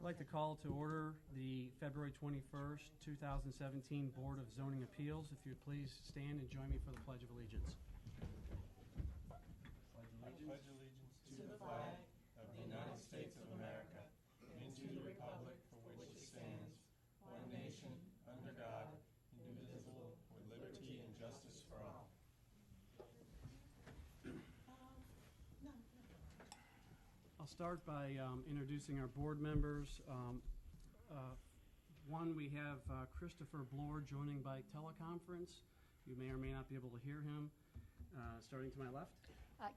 I'd like to call to order the February 21st, 2017 Board of Zoning Appeals. If you'd please stand and join me for the Pledge of Allegiance. Pledge allegiance to the flag of the United States of America and to the republic for which it stands, one nation, under God, indivisible, with liberty and justice for all. I'll start by introducing our board members. One, we have Christopher Bloor joining by teleconference. You may or may not be able to hear him. Starting to my left.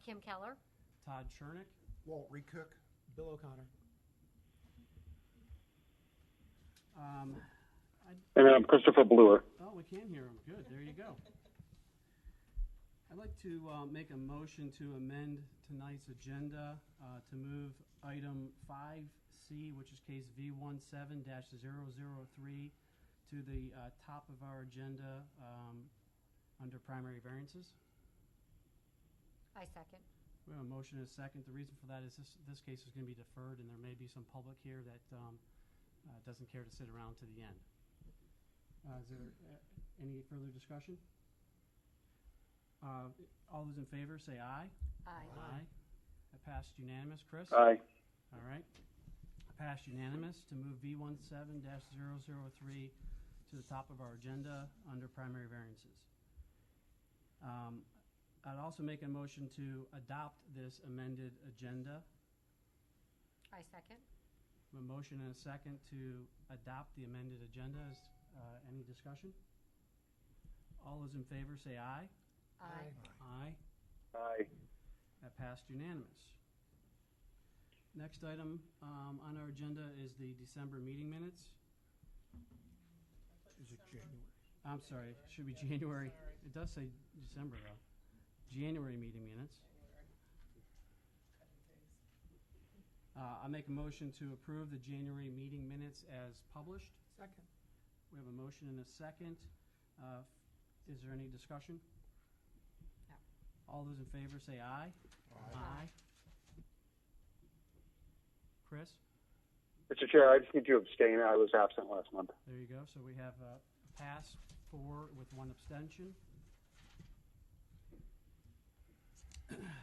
Kim Keller. Todd Chernick. Walt Recook. Bill O'Connor. And I'm Christopher Bloor. Oh, we can hear him. Good. There you go. I'd like to make a motion to amend tonight's agenda to move item 5C, which is case V17-003, to the top of our agenda under primary variances. I second. We have a motion and a second. The reason for that is this case is going to be deferred, and there may be some public here that doesn't care to sit around to the end. Is there any further discussion? All those in favor say aye. Aye. Aye. That passed unanimous. Chris? Aye. All right. Passed unanimous to move V17-003 to the top of our agenda under primary variances. I'd also make a motion to adopt this amended agenda. I second. A motion and a second to adopt the amended agenda. Is any discussion? All those in favor say aye. Aye. Aye. Aye. That passed unanimous. Next item on our agenda is the December meeting minutes. Is it January? I'm sorry, it should be January. It does say December though. January meeting minutes. I make a motion to approve the January meeting minutes as published. Second. We have a motion and a second. Is there any discussion? No. All those in favor say aye. Aye. Chris? Mr. Chair, I just need to abstain. I was absent last month. There you go. So we have a pass 4 with 1 abstention.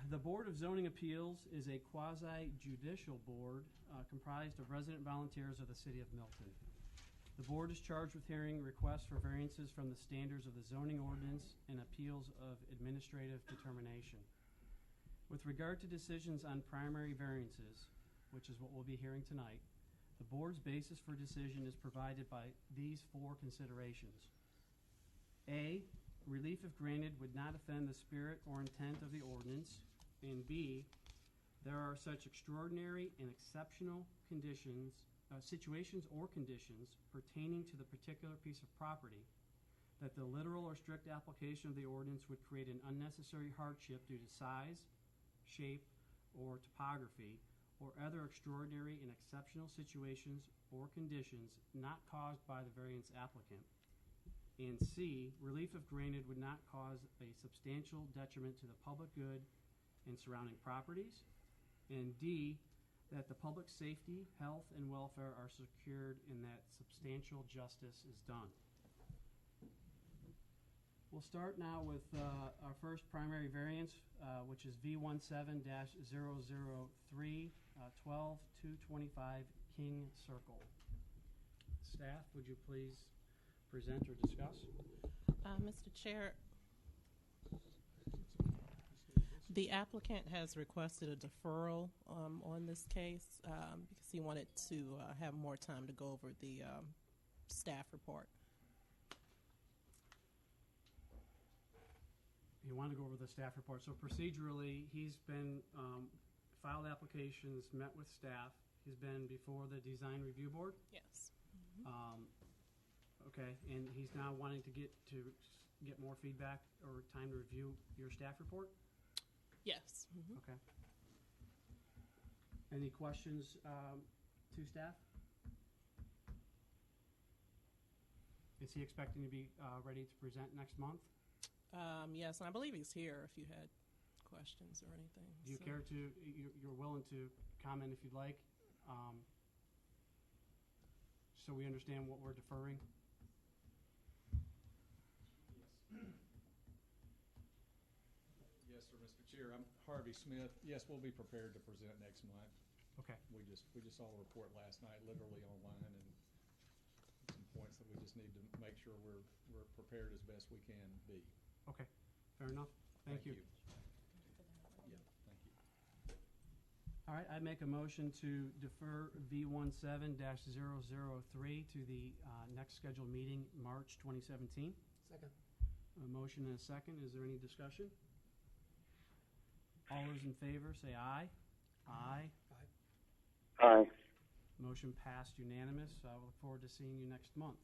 The Board of Zoning Appeals is a quasi-judicial board comprised of resident volunteers of the City of Milton. The board is charged with hearing requests for variances from the standards of the zoning ordinance and appeals of administrative determination. With regard to decisions on primary variances, which is what we'll be hearing tonight, the board's basis for decision is provided by these 4 considerations. A, relief if granted would not offend the spirit or intent of the ordinance, and B, there are such extraordinary and exceptional conditions, situations or conditions pertaining to the particular piece of property that the literal or strict application of the ordinance would create an unnecessary hardship due to size, shape, or topography, or other extraordinary and exceptional situations or conditions not caused by the variance applicant. And C, relief if granted would not cause a substantial detriment to the public good and surrounding properties. And D, that the public safety, health, and welfare are secured and that substantial justice is done. We'll start now with our first primary variance, which is V17-003, 12-225 King Circle. Staff, would you please present or discuss? Mr. Chair, the applicant has requested a deferral on this case because he wanted to have more time to go over the staff report. You want to go over the staff report. So procedurally, he's been filed applications, met with staff. He's been before the design review board. Yes. Okay, and he's now wanting to get more feedback or time to review your staff report. Yes. Okay. Any questions to staff? Is he expecting to be ready to present next month? Yes, and I believe he's here if you had questions or anything. Do you care to, you're willing to comment if you'd like? so we understand what we're deferring? Yes, sir, Mr. Chair. I'm Harvey Smith. Yes, we'll be prepared to present next month. Okay. We just saw the report last night, literally online, and some points that we just need to make sure we're prepared as best we can be. Okay, fair enough. Thank you. Yeah, thank you. All right, I make a motion to defer V17-003 to the next scheduled meeting, March 2017. Second. A motion and a second. Is there any discussion? All those in favor say aye. Aye. Aye. Motion passed unanimous. I look forward to seeing you next month.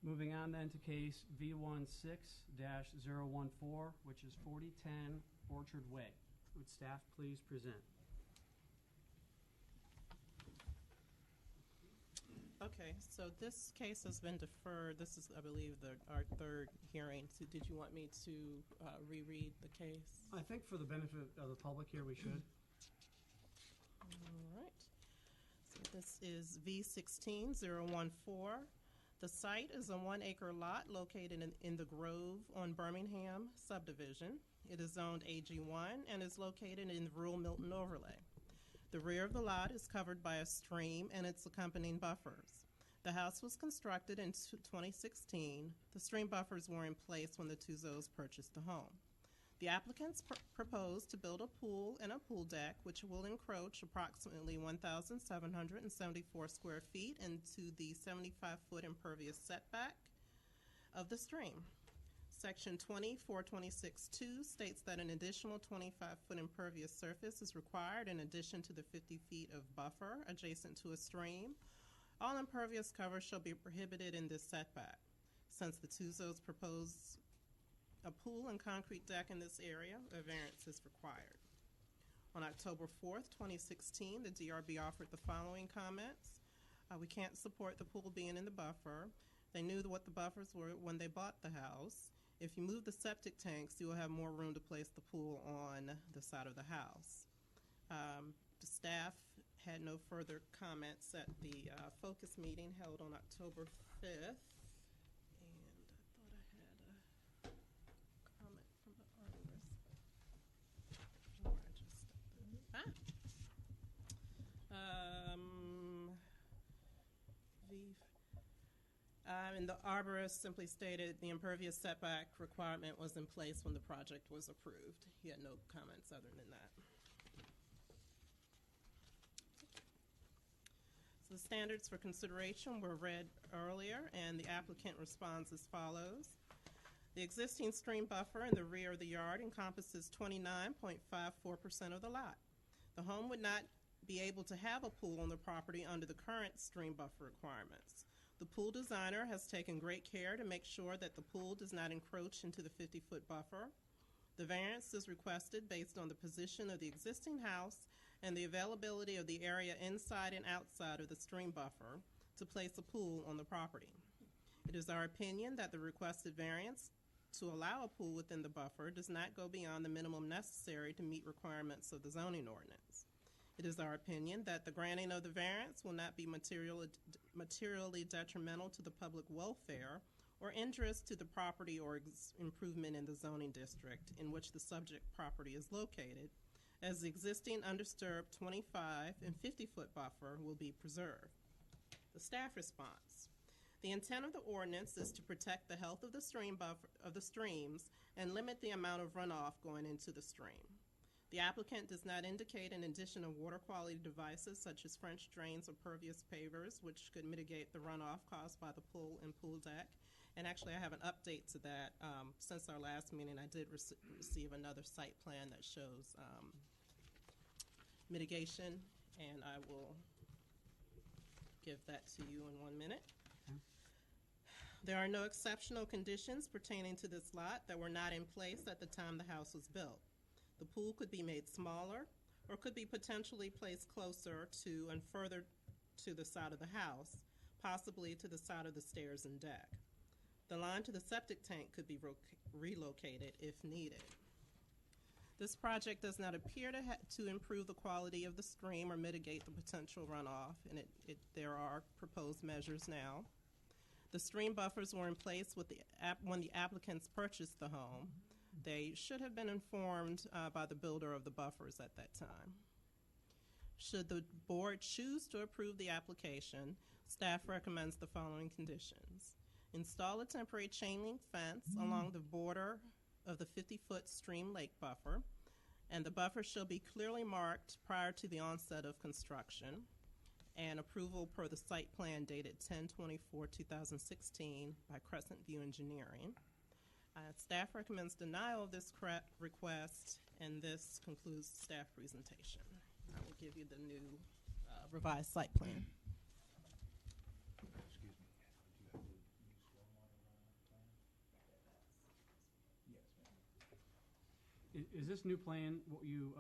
Moving on then to case V16-014, which is 4010 Orchard Way. Would staff please present? Okay, so this case has been deferred. This is, I believe, our third hearing. So did you want me to reread the case? I think for the benefit of the public here, we should. All right. So this is V16-014. The site is a 1-acre lot located in the Grove on Birmingham subdivision. It is zoned AG1 and is located in the rural Milton overlay. The rear of the lot is covered by a stream and its accompanying buffers. The house was constructed in 2016. The stream buffers were in place when the Tuzos purchased the home. The applicants propose to build a pool and a pool deck, which will encroach approximately 1,774 square feet into the 75-foot impervious setback of the stream. Section 2426.2 states that an additional 25-foot impervious surface is required in addition to the 50 feet of buffer adjacent to a stream. All impervious cover shall be prohibited in this setback. Since the Tuzos propose a pool and concrete deck in this area, a variance is required. On October 4th, 2016, the DRB offered the following comments. We can't support the pool being in the buffer. They knew what the buffers were when they bought the house. If you move the septic tanks, you will have more room to place the pool on the side of the house. The staff had no further comments at the focus meeting held on October 5th. And the arborist simply stated the impervious setback requirement was in place when the project was approved. He had no comments other than that. So the standards for consideration were read earlier, and the applicant responds as follows. The existing stream buffer in the rear of the yard encompasses 29.54% of the lot. The home would not be able to have a pool on the property under the current stream buffer requirements. The pool designer has taken great care to make sure that the pool does not encroach into the 50-foot buffer. The variance is requested based on the position of the existing house and the availability of the area inside and outside of the stream buffer to place a pool on the property. It is our opinion that the requested variance to allow a pool within the buffer does not go beyond the minimum necessary to meet requirements of the zoning ordinance. It is our opinion that the granting of the variance will not be materially detrimental to the public welfare or injurious to the property or improvement in the zoning district in which the subject property is located, as the existing undisturbed 25 and 50-foot buffer will be preserved. The staff response. The intent of the ordinance is to protect the health of the stream buffer of the streams and limit the amount of runoff going into the stream. The applicant does not indicate an addition of water quality devices such as French drains or pervious pavers, which could mitigate the runoff caused by the pool and pool deck. And actually, I have an update to that. Since our last meeting, I did receive another site plan that shows mitigation, and I will give that to you in 1 minute. There are no exceptional conditions pertaining to this lot that were not in place at the time the house was built. The pool could be made smaller or could be potentially placed closer to and further to the side of the house, possibly to the side of the stairs and deck. The line to the septic tank could be relocated if needed. This project does not appear to improve the quality of the stream or mitigate the potential runoff, and there are proposed measures now. The stream buffers were in place with when the applicants purchased the home. They should have been informed by the builder of the buffers at that time. Should the board choose to approve the application, staff recommends the following conditions. Install a temporary chain link fence along the border of the 50-foot stream lake buffer, and the buffer shall be clearly marked prior to the onset of construction, and approval per the site plan dated 10/24/2016 by Crescent View Engineering. Staff recommends denial of this request, and this concludes the staff presentation. I will give you the new revised site plan. Excuse me. Do you have the new stormwater plan? Yes, ma'am. Is this new plan what you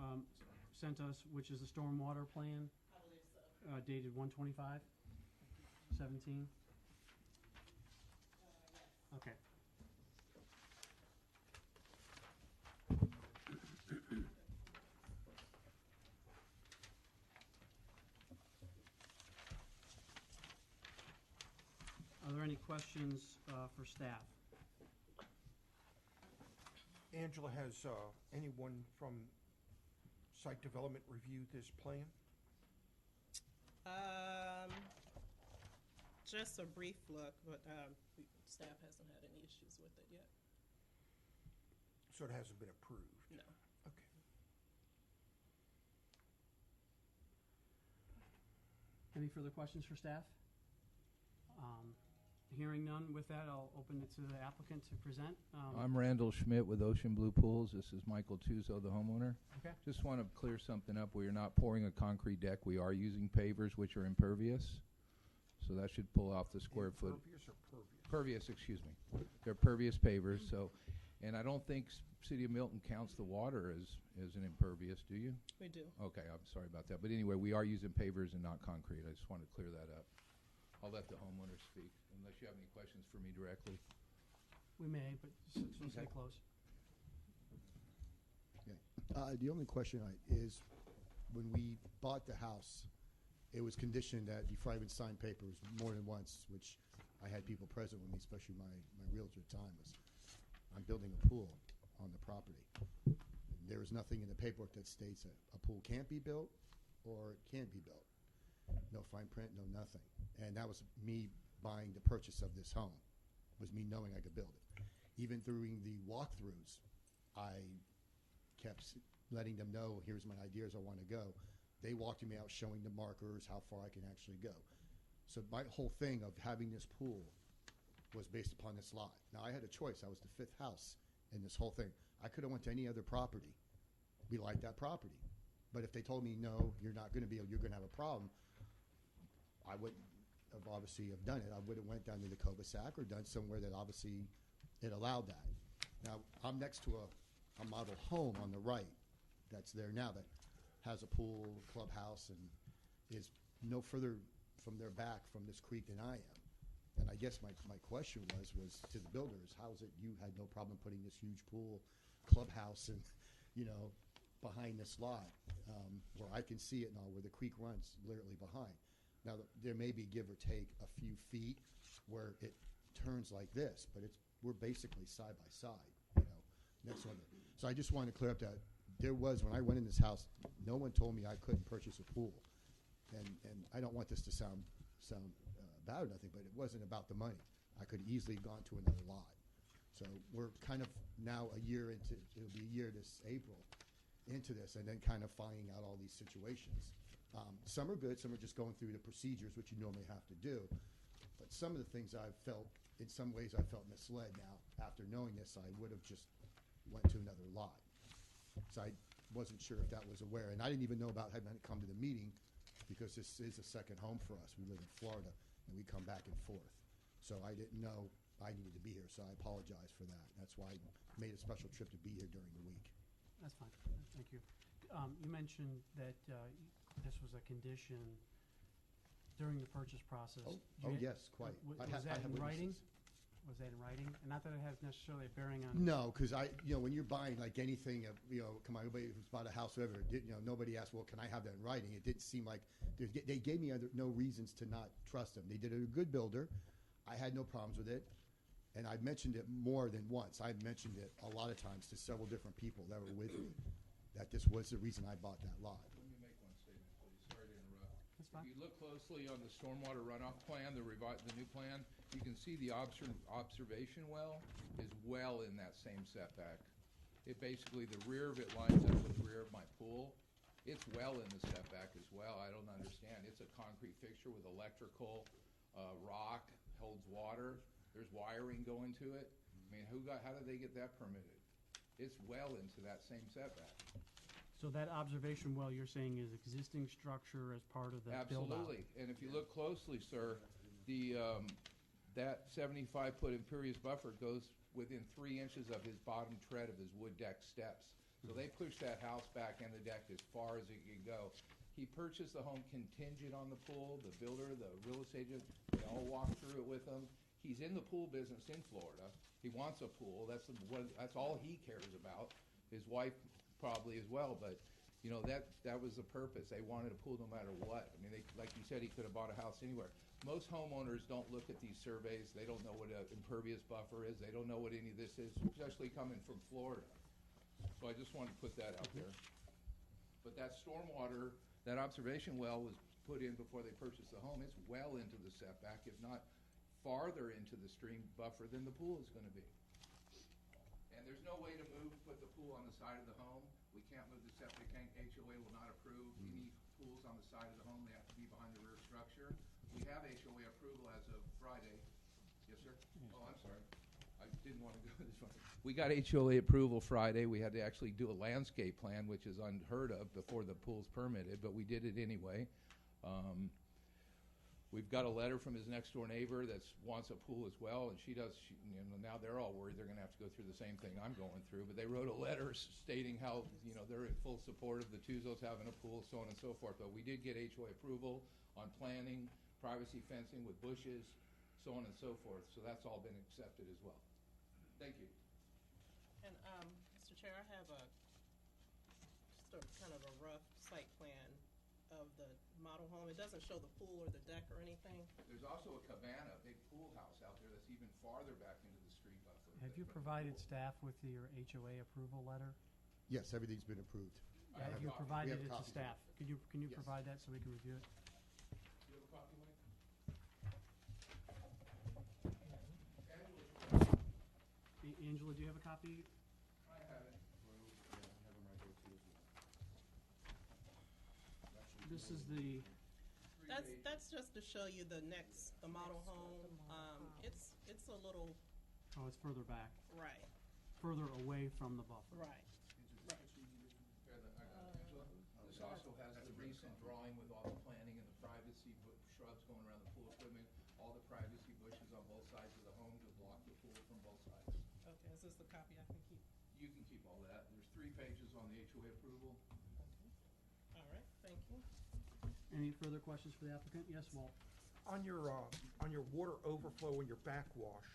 sent us, which is the stormwater plan? I believe so. Dated 1/25/17? Yes. Okay. Are there any questions for staff? Angela, has anyone from site development reviewed this plan? Just a brief look, but staff hasn't had any issues with it yet. So it hasn't been approved? No. Okay. Any further questions for staff? Hearing none, with that, I'll open it to the applicant to present. I'm Randall Schmidt with Ocean Blue Pools. This is Michael Tuzo, the homeowner. Okay. Just want to clear something up. We are not pouring a concrete deck. We are using pavers, which are impervious. So that should pull off the square foot. Impervious or pervious? Pervious, excuse me. They're pervious pavers. So, and I don't think City of Milton counts the water as an impervious, do you? We do. Okay, I'm sorry about that. But anyway, we are using pavers and not concrete. I just want to clear that up. I'll let the homeowner speak, unless you have any questions for me directly. We may, but just stay close. Okay. The only question is, when we bought the house, it was conditioned that before I even signed papers more than once, which I had people present with me, especially my realtor at the time, was I'm building a pool on the property. There is nothing in the paperwork that states that a pool can't be built or it can't be built. No fine print, no nothing. And that was me buying the purchase of this home, was me knowing I could build it. Even during the walkthroughs, I kept letting them know, here's my ideas, I want to go. They walked me out showing the markers, how far I can actually go. So my whole thing of having this pool was based upon this lot. Now, I had a choice. I was the fifth house in this whole thing. I could have went to any other property. We liked that property. But if they told me, no, you're not going to be able, you're going to have a problem, I wouldn't have obviously have done it. I would have went down to the cul-de-sac or done somewhere that obviously it allowed that. Now, I'm next to a model home on the right that's there now that has a pool, clubhouse, and is no further from their back from this creek than I am. And I guess my question was to the builders, how is it you had no problem putting this huge pool, clubhouse, and, behind this lot, where I can see it now, where the creek runs literally behind. Now, there may be, give or take, a few feet where it turns like this, but we're basically side by side, next one. So I just wanted to clear up that there was, when I went in this house, no one told me I couldn't purchase a pool. And I don't want this to sound bad or nothing, but it wasn't about the money. I could easily have gone to another lot. So we're kind of now a year into, it'll be a year this April, into this, and then kind of finding out all these situations. Some are good, some are just going through the procedures, which you normally have to do. But some of the things I've felt, in some ways I felt misled now. After knowing this, I would have just went to another lot. So I wasn't sure if that was aware. And I didn't even know about having to come to the meeting because this is a second home for us. We live in Florida, and we come back and forth. So I didn't know I needed to be here, so I apologize for that. That's why I made a special trip to be here during the week. That's fine. Thank you. You mentioned that this was a condition during the purchase process. Oh, yes, quite. Was I that have in writing? witnesses. Was that in writing? And not that it has necessarily a bearing on. No, because when you're buying like anything, come on, everybody who's bought a house, whatever, nobody asked, well, can I have that in writing? It didn't seem like they gave me no reasons to not trust them. They did a good builder. I had no problems with it, and I mentioned it more than once. I mentioned it a lot of times to several different people that were with me, that this was the reason I bought that lot. Let me make one statement, please. Sorry to interrupt. That's fine. If you look closely on the stormwater runoff plan, the new plan, you can see the observation well is well in that same setback. It basically, the rear of it lines up with the rear of my pool. It's well in the setback as well. I don't understand. It's a concrete fixture with electrical, rock, holds water. There's wiring going to it. I mean, how did they get that permitted? It's well into that same setback. So that observation well you're saying is existing structure as part of the build-out? Absolutely. And if you look closely, sir, that 75-foot impervious buffer goes within 3 inches of his bottom tread of his wood deck steps. So they pushed that house back and the deck as far as it could go. He purchased the home contingent on the pool. The builder, the real estate agent, they all walked through it with him. He's in the pool business in Florida. He wants a pool. That's all he cares about. His wife probably as well, but that was the purpose. They wanted a pool no matter what. I mean, like you said, he could have bought a house anywhere. Most homeowners don't look at these surveys. They don't know what an impervious buffer is. They don't know what any of this is, especially coming from Florida. So I just wanted to put that out there. But that stormwater, that observation well was put in before they purchased the home. It's well into the setback, if not farther into the stream buffer than the pool is going to be. And there's no way to put the pool on the side of the home. We can't move the septic tank. HOA will not approve any pools on the side of the home. They have to be behind the rear structure. We have HOA approval as of Friday. Yes, sir? Oh, I'm sorry. I didn't want to go this way. We got HOA approval Friday. We had to actually do a landscape plan, which is unheard of before the pool's permitted, but we did it anyway. We've got a letter from his next door neighbor that wants a pool as well, and now they're all worried they're going to have to go through the same thing I'm going through. But they wrote a letter stating how they're in full support of the Tuzos having a pool, so on and so forth. But we did get HOA approval on planning, privacy fencing with bushes, so on and so forth. So that's all been accepted as well. Thank you. And, Mr. Chair, I have just a kind of a rough site plan of the model home. It doesn't show the pool or the deck or anything. There's also a cabana, a big pool house out there that's even farther back into the stream buffer. Have you provided staff with your HOA approval letter? Yes, everything's been approved. I have Have you a copy. provided We have it to copies. staff? Can you Yes. provide that so we can review it? Do you have a copy, Mike? Angela, do you have a copy? I have it. This is the, That's just to show you the model home. It's a little, it's further back, right, further away from the buffer. right. This also has the recent drawing with all the planting and the privacy shrubs going around the pool equipment, all the privacy bushes on both sides of the home to block the pool from both sides. Okay, is this the copy I can keep? You can keep all that. There's 3 pages on the HOA approval. All right, thank you. Any further questions for the applicant? Yes, Walt? On your water overflow and your backwash,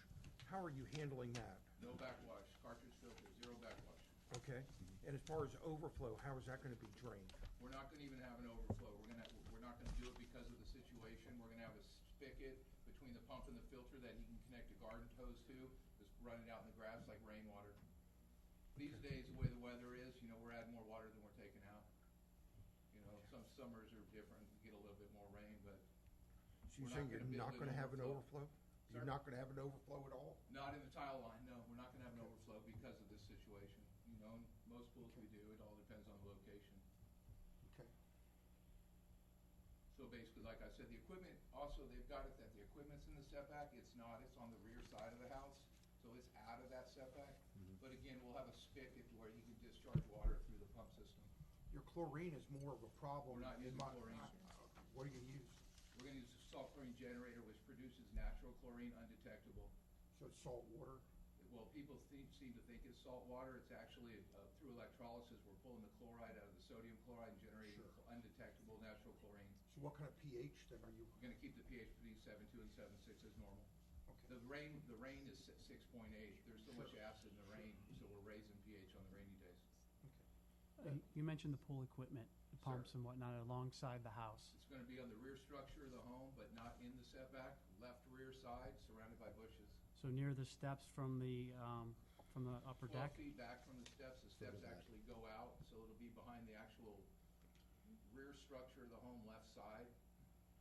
how are you handling that? No backwash, cartridge filter, 0 backwash. Okay? And as far as overflow, how is that going to be drained? We're not going to even have an overflow. We're not going to do it because of the situation. We're going to have a spigot between the pump and the filter that he can connect a garden hose to, just run it out in the grass like rainwater. These days, the way the weather is, we're adding more water than we're taking out. Some summers are different. We get a little bit more rain, but So you're We're saying not you're gonna not build going to an have an overflow. overflow? You're not going to have an overflow at all? not in the tile line. No, we're not going to have an overflow because of this situation. Most pools we do. It all depends on the location. Okay. So basically, like I said, the equipment, also, they've got it that the equipment's in the setback. It's not. It's on the rear side of the house, so it's out of that setback. But again, we'll have a spigot where you can discharge water through the pump system. Your chlorine is more of a problem. We're not in using chlorine. What do you use? We're going to use a salt chlorine generator, which produces natural chlorine undetectable. So it's salt water? Well, people seem to think it's salt water. It's actually, through electrolysis, we're pulling the chloride out of the sodium chloride and generating undetectable natural chlorine. So what kind of pH then are you? We're going to keep the pH between 7.2 and 7.6 as normal. The rain is 6.8. There's so much acid in the rain, so we're raising pH on the rainy days. You mentioned the pool equipment, the pumps and whatnot alongside the house. It's going to be on the rear structure of the home, but not in the setback, left rear side, surrounded by bushes. So near the steps from the upper 12 deck? feet back from the steps actually go out, so it'll be behind the actual rear structure of the home, left side,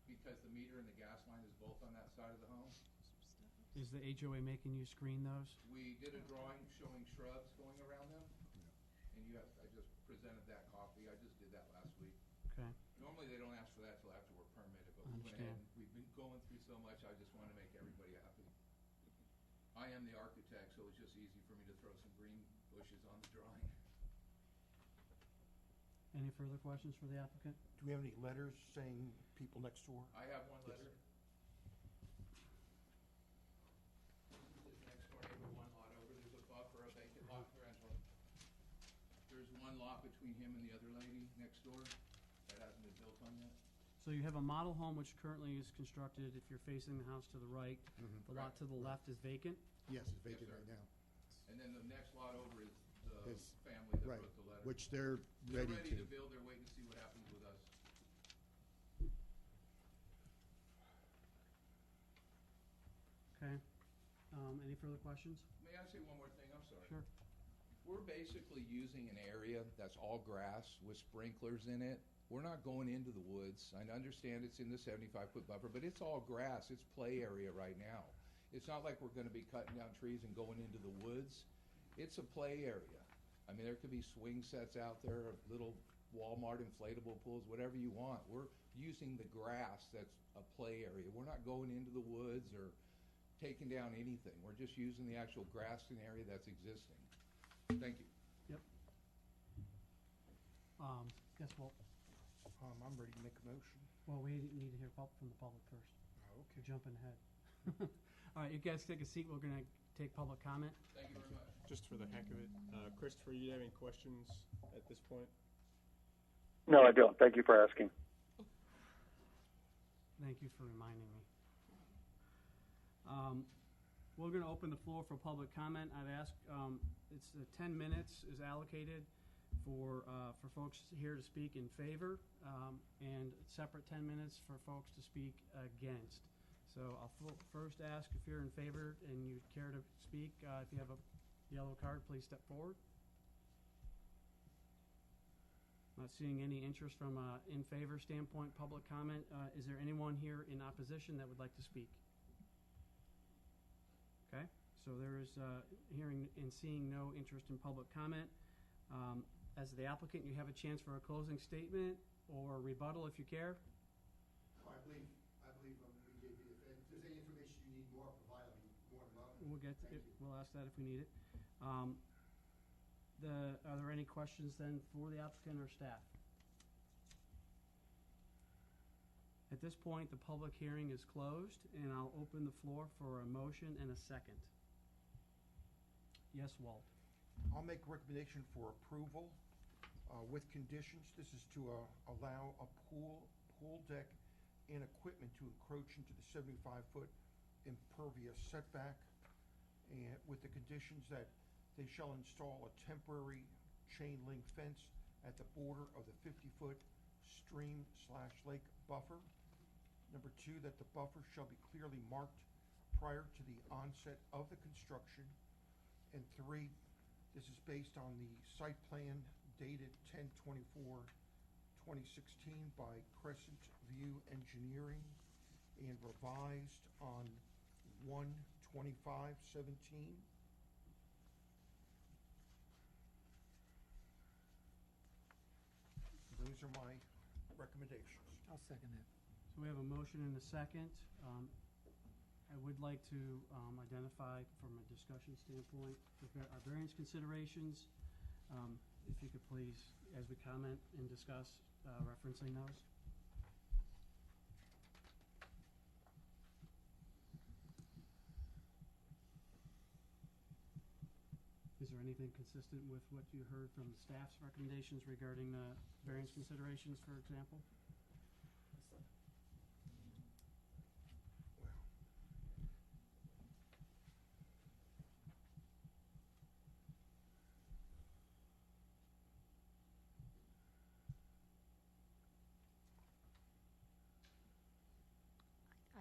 because the meter and the gas line is both on that side of the home. Is the HOA making you screen those? We did a drawing showing shrubs going around them, and I just presented that copy. I just did that last week. Okay. Normally, they don't ask for that till after we're permitted, but I we went ahead understand. and we've been going through so much, I just want to make everybody happy. I am the architect, so it's just easy for me to throw some green bushes on the drawing. Any further questions for the applicant? Do we have any letters saying people next door? I have one letter. His next door neighbor, one lot over, there's a buffer, a vacant lot there, Angela. There's one lot between him and the other lady next door that hasn't been built on yet. So you have a model home which currently is constructed, if you're facing the house to the right. The lot to the left is vacant. Yes, it's vacant sir. right now. And then the next lot over is the Is- family that Right, wrote the letter. which they're They're ready ready to. to build, they're waiting to see what happens with us. Okay. Any further questions? May I say one more thing? I'm sorry. Sure. We're basically using an area that's all grass with sprinklers in it. We're not going into the woods. I understand it's in the 75-foot buffer, but it's all grass. It's play area right now. It's not like we're going to be cutting down trees and going into the woods. It's a play area. I mean, there could be swing sets out there, little Walmart inflatable pools, whatever you want. We're using the grass that's a play area. We're not going into the woods or taking down anything. We're just using the actual grassing area that's existing. Thank you. Yep. Yes, Walt. I'm ready to make a motion. Well, we need to hear from the public first. Okay. You're jumping ahead. All right, you guys take a seat. We're going to take public comment. Thank you very much. Just for the heck of it, Christopher, you have any questions at this point? No, I don't. Thank you for asking. Thank you for reminding me. We're going to open the floor for public comment. I've asked, it's 10 minutes is allocated for folks here to speak in favor, and separate 10 minutes for folks to speak against. So I'll first ask if you're in favor and you'd care to speak. If you have a yellow card, please step forward. Not seeing any interest from in favor standpoint, public comment. Is there anyone here in opposition that would like to speak? Okay, so there is hearing and seeing no interest in public comment. As the applicant, you have a chance for a closing statement or rebuttal if you care. I believe we gave you, if there's any information you need more, provide, I'll be more than welcome. We'll get to Thank it. you. We'll ask that if we need it. Are there any questions then for the applicant or staff? At this point, the public hearing is closed, and I'll open the floor for a motion and a second. Yes, Walt. I'll make a recommendation for approval with conditions. This is to allow a pool deck and equipment to encroach into the 75-foot impervious setback, and with the conditions that they shall install a temporary chain link fence at the border of the 50-foot stream/lake buffer. Number 2, that the buffer shall be clearly marked prior to the onset of the construction. And 3, this is based on the site plan dated 10/24/2016 by Crescent View Engineering and revised on 1/25/17. Those are my recommendations. I'll second that. So we have a motion and a second. I would like to identify from a discussion standpoint our variance considerations. If you could please, as we comment and discuss, referencing those. Is there anything consistent with what you heard from the staff's recommendations regarding the variance considerations, for example?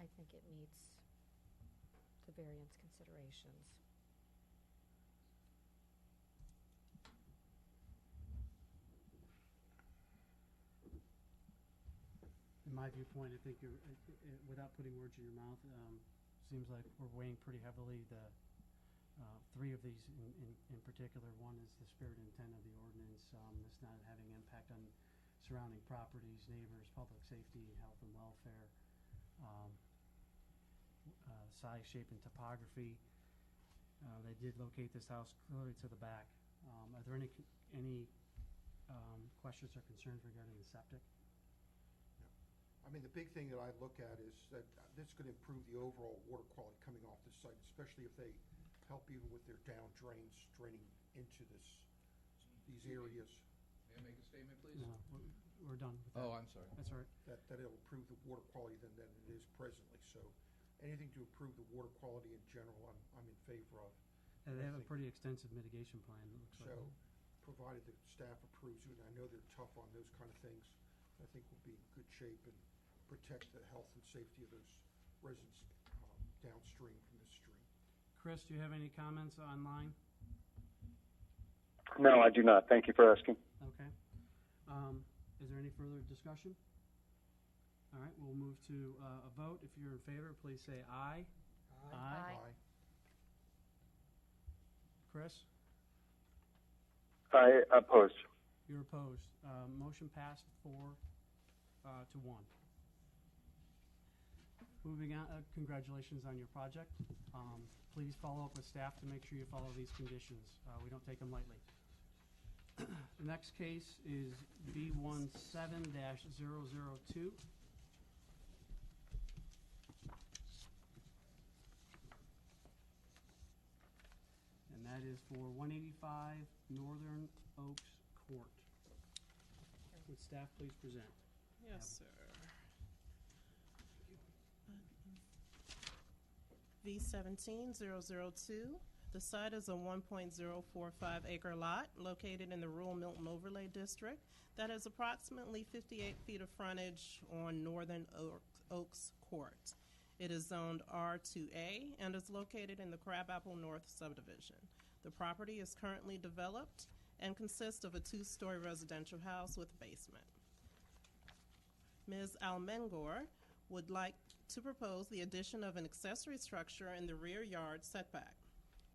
I think it meets the variance considerations. In my viewpoint, I think you're, without putting words in your mouth, seems like we're weighing pretty heavily the three of these in particular. One is the spirit and intent of the ordinance, this not having impact on surrounding properties, neighbors, public safety, health and welfare, size, shape, and topography. They did locate this house clearly to the back. Are there any questions or concerns regarding the septic? I mean, the big thing that I look at is that this could improve the overall water quality coming off the site, especially if they help even with their down drains draining into these areas. May I make a statement, please? No, we're done with that. Oh, I'm sorry. That's all right. That it'll improve the water quality than it is presently. So anything to improve the water quality in general, I'm in favor of. And they have a I think- pretty extensive mitigation plan, it looks So, like. provided the staff approves it, and I know they're tough on those kind of things, I think we'll be in good shape and protect the health and safety of those residents downstream from this stream. Chris, do you have any comments online? No, I do not. Thank you for asking. Okay. Is there any further discussion? All right, we'll move to a vote. If you're in favor, please say aye. Aye. Chris, I oppose. you're opposed. Motion passed 4-1. Moving on, congratulations on your project. Please follow up with staff to make sure you follow these conditions. We don't take them lightly. The next case is B17-002. And that is for 185 Northern Oaks Court. Would staff please present? Yes, sir. V17-002. The site is a 1.045 acre lot located in the rural Milton Overlay District that has approximately 58 feet of frontage on Northern Oaks Court. It is zoned R2A and is located in the Crabapple North subdivision. The property is currently developed and consists of a 2-story residential house with a basement. Ms. Almengor would like to propose the addition of an accessory structure in the rear yard setback.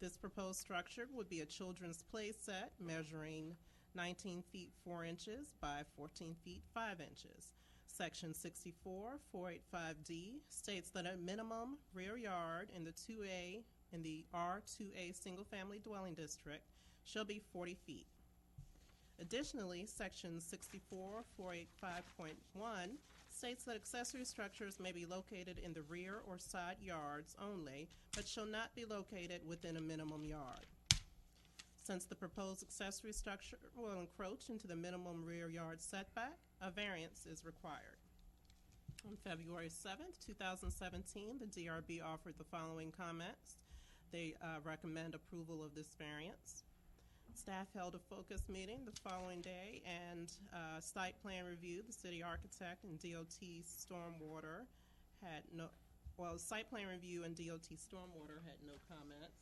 This proposed structure would be a children's play set measuring 19 feet 4 inches by 14 feet 5 inches. Section 64-485D states that a minimum rear yard in the R2A single-family dwelling district shall be 40 feet. Additionally, Section 64-485.1 states that accessory structures may be located in the rear or side yards only, but shall not be located within a minimum yard. Since the proposed accessory structure will encroach into the minimum rear yard setback, a variance is required. On February 7th, 2017, the DRB offered the following comments. They recommend approval of this variance. Staff held a focus meeting the following day and site plan review. The city architect and DOT stormwater had site plan review and DOT stormwater had no comments.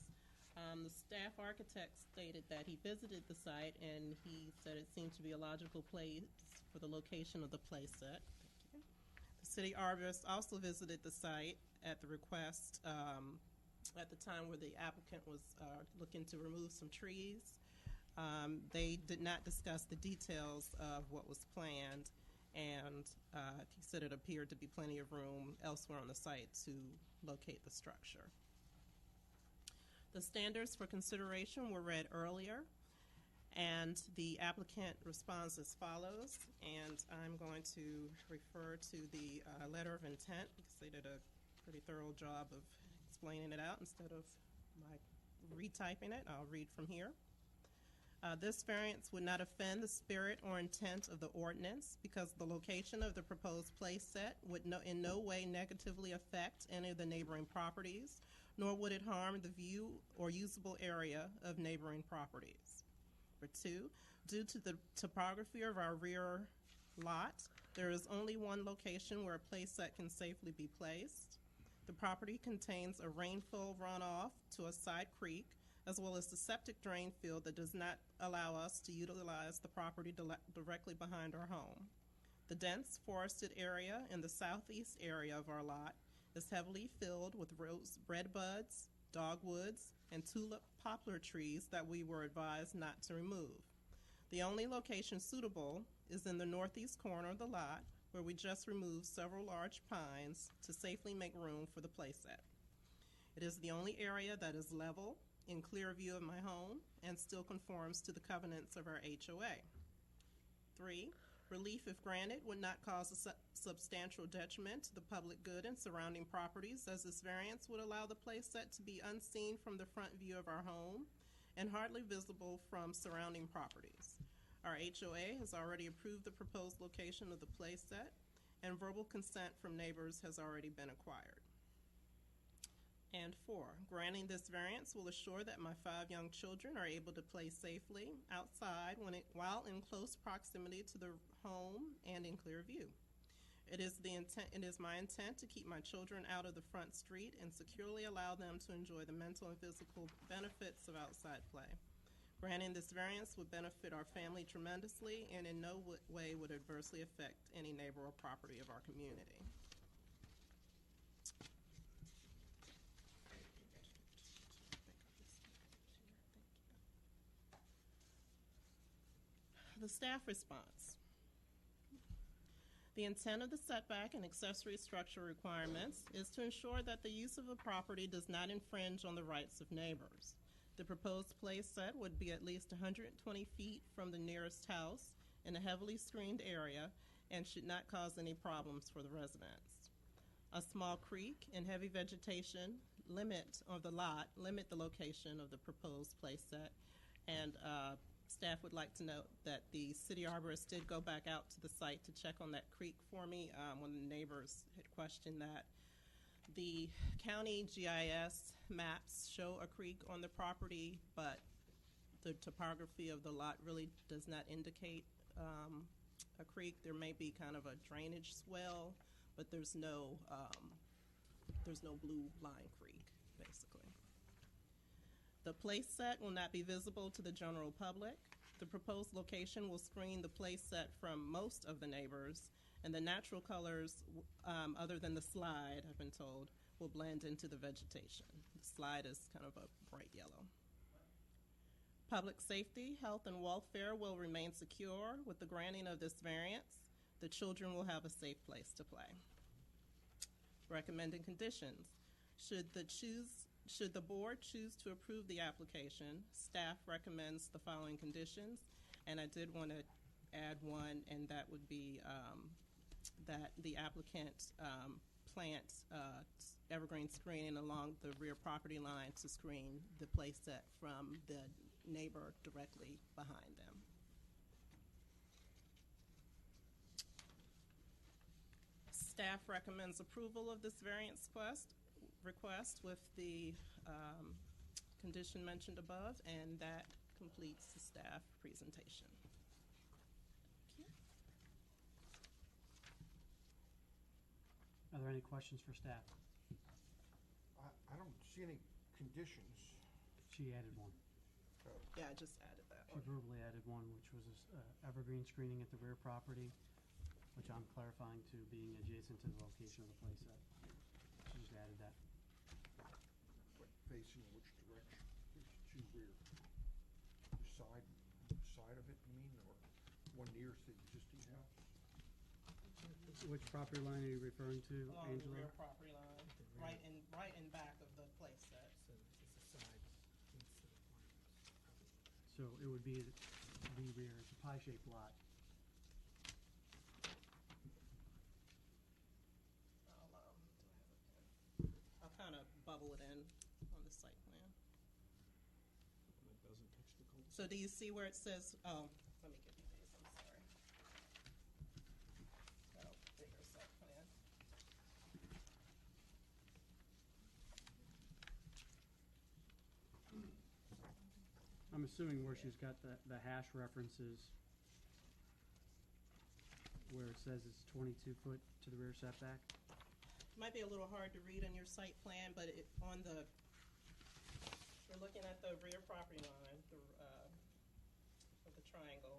The staff architect stated that he visited the site and he said it seemed to be a logical place for the location of the play set. Thank you. The city arborist also visited the site at the request at the time where the applicant was looking to remove some trees. They did not discuss the details of what was planned, and he said it appeared to be plenty of room elsewhere on the site to locate the structure. The standards for consideration were read earlier, and the applicant responds as follows, and I'm going to refer to the letter of intent because they did a pretty thorough job of explaining it out instead of my retyping it. I'll read from here. This variance would not offend the spirit or intent of the ordinance because the location of the proposed play set would in no way negatively affect any of the neighboring properties, nor would it harm the view or usable area of neighboring properties. Number 2, due to the topography of our rear lot, there is only one location where a play set can safely be placed. The property contains a rainfall runoff to a side creek, as well as the septic drain field that does not allow us to utilize the property directly behind our home. The dense forested area in the southeast area of our lot is heavily filled with red buds, dogwoods, and tulip poplar trees that we were advised not to remove. The only location suitable is in the northeast corner of the lot, where we just removed several large pines to safely make room for the playset. It is the only area that is level, in clear view of my home, and still conforms to the covenants of our HOA. 3, relief, if granted, would not cause a substantial detriment to the public good and surrounding properties, as this variance would allow the playset to be unseen from the front view of our home and hardly visible from surrounding properties. Our HOA has already approved the proposed location of the playset, and verbal consent from neighbors has already been acquired. And 4, granting this variance will assure that my 5 young children are able to play safely outside while in close proximity to the home and in clear view. It is my intent to keep my children out of the front street and securely allow them to enjoy the mental and physical benefits of outside play. Granting this variance would benefit our family tremendously and in no way would adversely affect any neighbor or property of our community. The staff response. The intent of the setback and accessory structure requirements is to ensure that the use of the property does not infringe on the rights of neighbors. The proposed play set would be at least 120 feet from the nearest house in a heavily screened area and should not cause any problems for the residents. A small creek and heavy vegetation limit the location of the proposed play set, and staff would like to note that the city arborist did go back out to the site to check on that creek for me when the neighbors had questioned that. The county GIS maps show a creek on the property, but the topography of the lot really does not indicate a creek. There may be kind of a drainage swell, but there's no blue line creek, basically. The place set will not be visible to the general public. The proposed location will screen the place set from most of the neighbors, and the natural colors, other than the slide, I've been told, will blend into the vegetation. The slide is kind of a bright yellow. Public safety, health, and welfare will remain secure with the granting of this variance. The children will have a safe place to play. Recommended conditions. Should the board choose to approve the application, staff recommends the following conditions, and I did want to add one, and that would be that the applicant plant evergreen screening along the rear property line to screen the playset from the neighbor directly behind them. Staff recommends approval of this variance request with the condition mentioned above, and that completes the staff presentation. Are there any questions for staff? I don't see any conditions. She added one. Yeah, I just added that She one. verbally added one, which was evergreen screening at the rear property, which I'm clarifying to being adjacent to the location of the playset. She just added that. But facing which direction? Two rear. The side of it, you mean, or one nearest the existing house? Which property line are you referring to, Along the Angela? rear property line, right in back of the playset. So it would be the rear. It's a pie-shaped lot. I'll kind of bubble it in on the site plan. It doesn't touch the cul-de-sac. So do you see where it says, oh, let me give you these, I'm sorry. Oh, bigger site plan. I'm assuming where she's got the hash references, where it says it's 22 foot to the rear setback. might be a little hard to read on your site plan, but you're looking at the rear property line, of the triangle.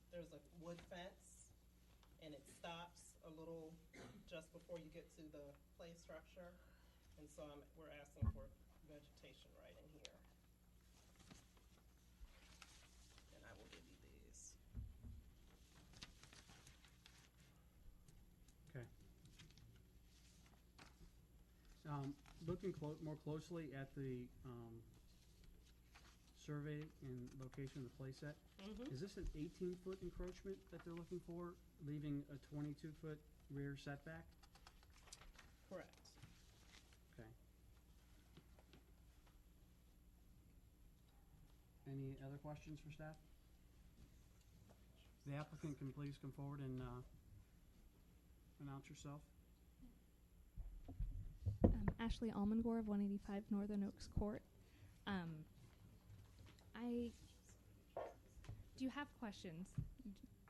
There's a wood fence, and it stops a little just before you get to the play structure. And so we're asking for vegetation right in here. And I will give you these. Okay. Looking more closely at the survey and location of the playset, is this an 18-foot encroachment that they're looking for, leaving a 22-foot rear setback? Correct. Okay. Any other questions for staff? The applicant can please come forward and announce yourself. Ashley Almengor of 185 Northern Oaks Court. Do you have questions?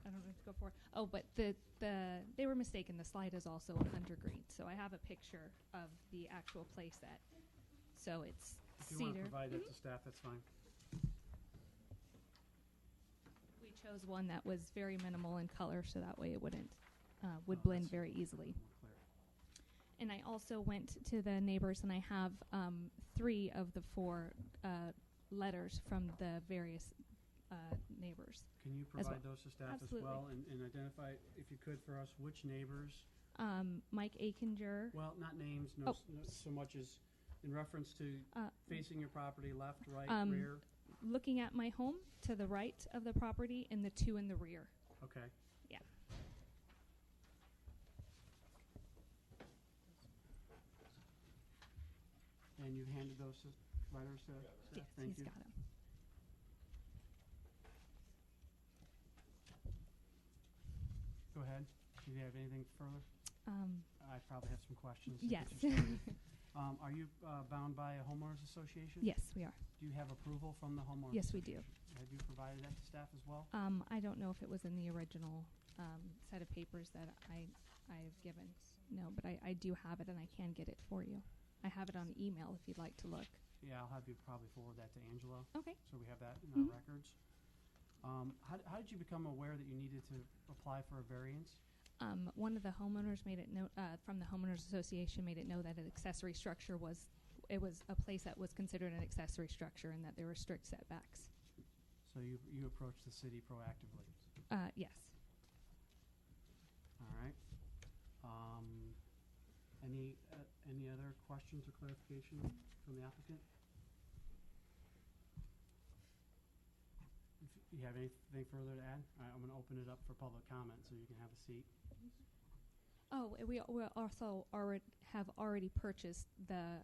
I don't know what to go for. Oh, but they were mistaken. The slide is also a hunter green. So I have a picture of the actual play set. So it's If you cedar. want to provide that to staff, that's fine. We chose one that was very minimal in color, so that way it would blend very easily. More clear. And I also went to the neighbors, and I have 3 of the 4 letters from the various neighbors. Can you as provide well. those to staff Absolutely. as well, and identify, if you could, for us, which neighbors? Mike Aikinger. Well, not names, no so much as in reference to facing your property, left, right, rear. Looking at my home to the right of the property, and the 2 in the rear. Okay. Yeah. And you handed those letters to staff? Yes, Thank he's you. got 'em. Go ahead. Do you have anything further? I probably have some questions. to Yes. get you started. Are you bound by a homeowners association? Yes, we are. Do you have approval from the homeowners? Yes, we do. Association? Have you provided that to staff as well? I don't know if it was in the original set of papers that I've given. No, but I do have it, and I can get it for you. I have it on email if you'd like to look. Yeah, I'll have you probably forward that to Angela. Okay. So we have that in Mhm. our records. How did you become aware that you needed to apply for a variance? One of the homeowners made it note from the homeowners association made it know that an accessory structure was a place that was considered an accessory structure, and that there were strict setbacks. So you approached the city proactively. Yes. All right. Any other questions or clarification from the applicant? If you have anything further to add, I'm going to open it up for public comment so you can have a seat. Oh, we also have already purchased the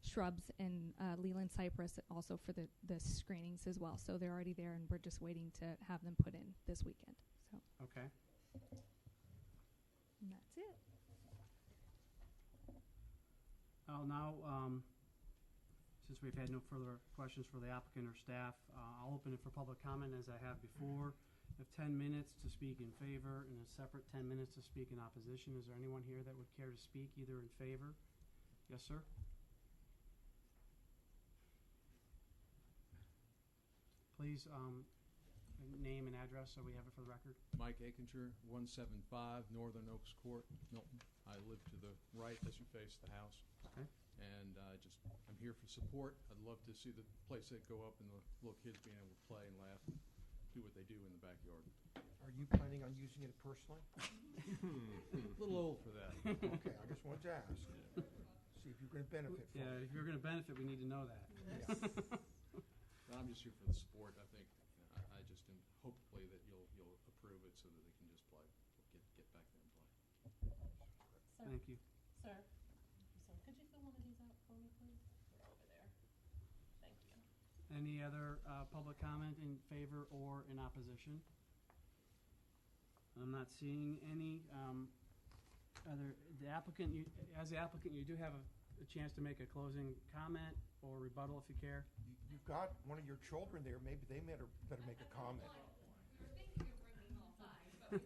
shrubs and Leland cypress also for the screenings as well. So they're already there, and we're just waiting to have them put in this weekend. So Okay. and that's it. I'll now, since we've had no further questions for the applicant or staff, I'll open it for public comment as I have before. You have 10 minutes to speak in favor and a separate 10 minutes to speak in opposition. Is there anyone here that would care to speak either in favor? Yes, sir? Please, name and address so we have it for the record. Mike Aikinger, 175 Northern Oaks Court, Milton. I live to the right as you face the house. Okay. And I'm here for support. I'd love to see the playset go up and the little kids being able to play and laugh and do what they do in the backyard. Are you planning on using it personally? A little old for that. Okay, I just wanted to ask. See if you're going to benefit from Yeah, it. if you're going to benefit, we need to know that. Yeah. But I'm just here for the support. I think I just hopefully that you'll approve it so that they can just play, get back there and play. Thank you. Sir, could you fill one of these out for me, please? They're over there. Thank you. Any other public comment in favor or in opposition? I'm not seeing any. As the applicant, you do have a chance to make a closing comment or rebuttal if you care. You've got one of your children there. Maybe they better make a comment. A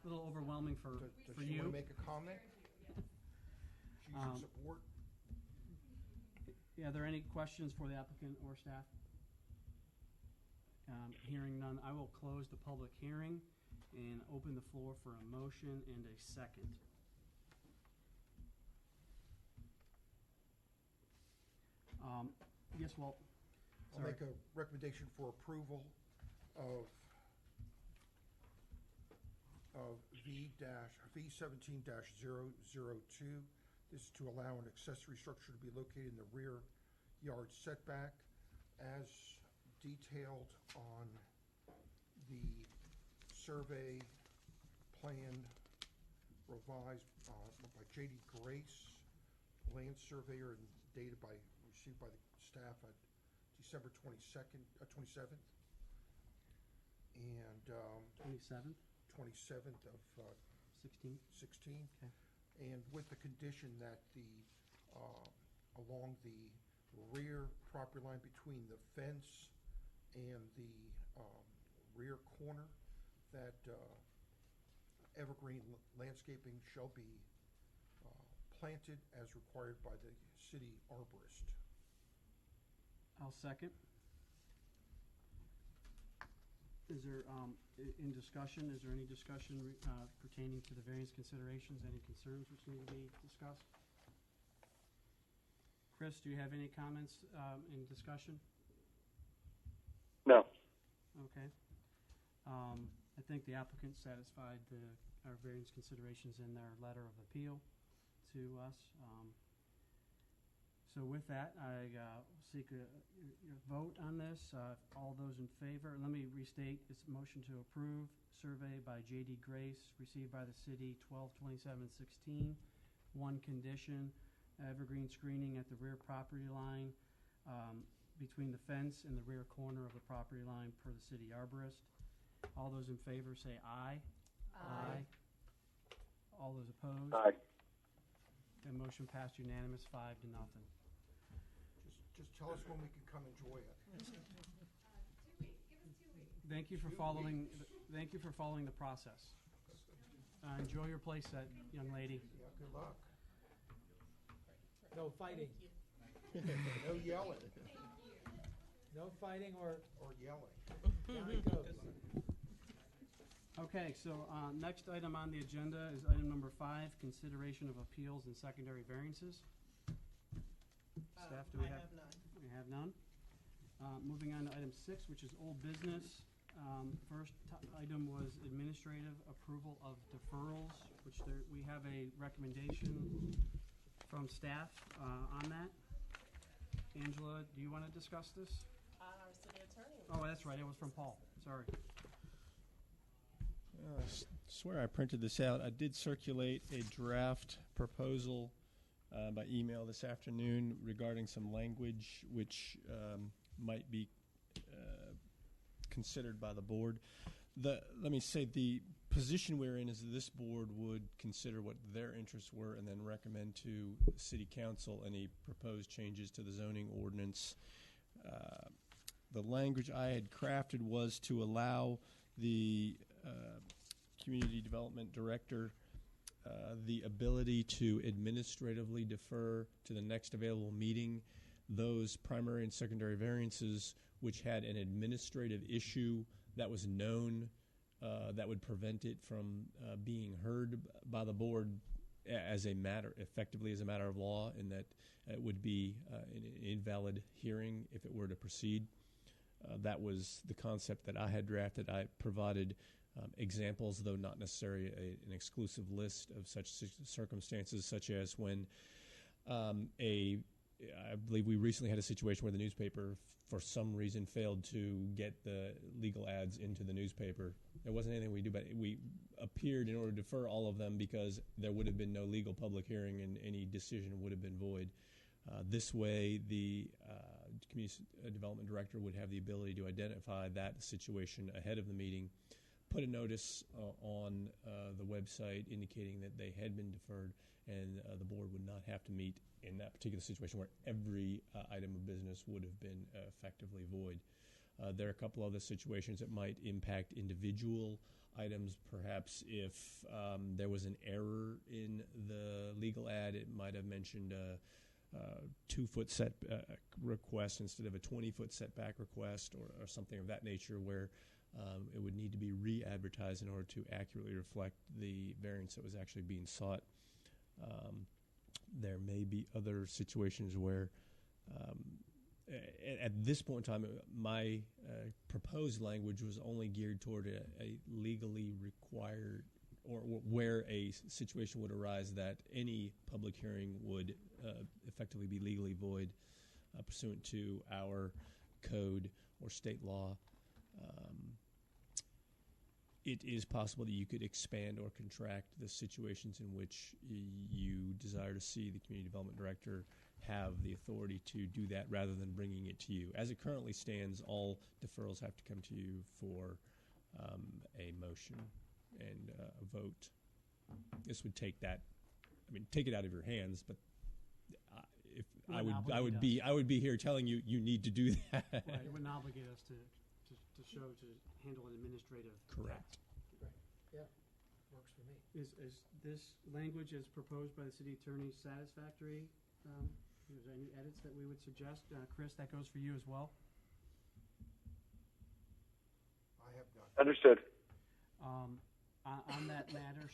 little overwhelming for Does she you. want to make a comment? Support. Yeah, are there any questions for the applicant or staff? Hearing none, I will close the public hearing and open the floor for a motion and a second. Yes, Walt. I'll make a recommendation for approval of V17-002. This is to allow an accessory structure to be located in the rear yard setback as detailed on the survey plan revised by J.D. Grace, land surveyor, and received by the staff at December 27th. And 27th? 27th of 16? 16. Okay. And with the condition that along the rear property line between the fence and the rear corner, that evergreen landscaping shall be planted as required by the city arborist. I'll second. Is there, in discussion, is there any discussion pertaining to the variance considerations, any concerns which need to be discussed? Chris, do you have any comments in discussion? No. Okay. I think the applicant satisfied our variance considerations in their letter of appeal to us. So with that, I seek your vote on this. All those in favor, let me restate, it's a motion to approve survey by J.D. Grace received by the city 12/27/16. One condition, evergreen screening at the rear property line between the fence and the rear corner of the property line per the city arborist. All those in favor say aye. Aye. All those opposed? Aye. The motion passed unanimous, 5-0. Just tell us when we can come enjoy it. 2 weeks. Give us 2 weeks. Thank you for following. Thank you for following the process. Enjoy your playset, young lady. Yeah, good luck. No fighting. No yelling. No fighting or yelling. down it goes. Okay, so next item on the agenda is item number 5, consideration of appeals and secondary variances. Staff, do we I have? have none. We have none. Moving on to item 6, which is old business. First item was administrative approval of deferrals, which we have a recommendation from staff on that. Angela, do you want to discuss this? Our city attorney. Oh, that's right. It was from Paul. Sorry. I swear I printed this out. I did circulate a draft proposal by email this afternoon regarding some language which might be considered by the board. Let me say the position we're in is that this board would consider what their interests were and then recommend to City Council any proposed changes to the zoning ordinance. The language I had crafted was to allow the Community Development Director the ability to administratively defer to the next available meeting those primary and secondary variances which had an administrative issue that was known that would prevent it from being heard by the board effectively as a matter of law, and that it would be an invalid hearing if it were to proceed. That was the concept that I had drafted. I provided examples, though not necessarily an exclusive list of such circumstances, such as when I believe we recently had a situation where the newspaper, for some reason, failed to get the legal ads into the newspaper. There wasn't anything we could do, but we appeared in order to defer all of them because there would have been no legal public hearing and any decision would have been void. This way, the Community Development Director would have the ability to identify that situation ahead of the meeting, put a notice on the website indicating that they had been deferred, and the board would not have to meet in that particular situation where every item of business would have been effectively void. There are a couple other situations that might impact individual items. Perhaps if there was an error in the legal ad, it might have mentioned a 2-foot set request instead of a 20-foot setback request, or something of that nature, where it would need to be re-advertised in order to accurately reflect the variance that was actually being sought. There may be other situations where at this point in time, my proposed language was only geared toward a legally required, or where a situation would arise that any public hearing would effectively be legally void pursuant to our code or state law. It is possible that you could expand or contract the situations in which you desire to see the community development director have the authority to do that rather than bringing it to you. As it currently stands, all deferrals have to come to you for a motion and a vote. This would take that, take it out of your hands, but if I would be here telling you you need to do that. Right, it wouldn't obligate us to handle an administrative Correct. task. Right, yeah, works for me. Is this language as proposed by the city attorney satisfactory? Is there any edits that we would suggest? Chris, that goes for you as well. I have none. Understood. On that matter,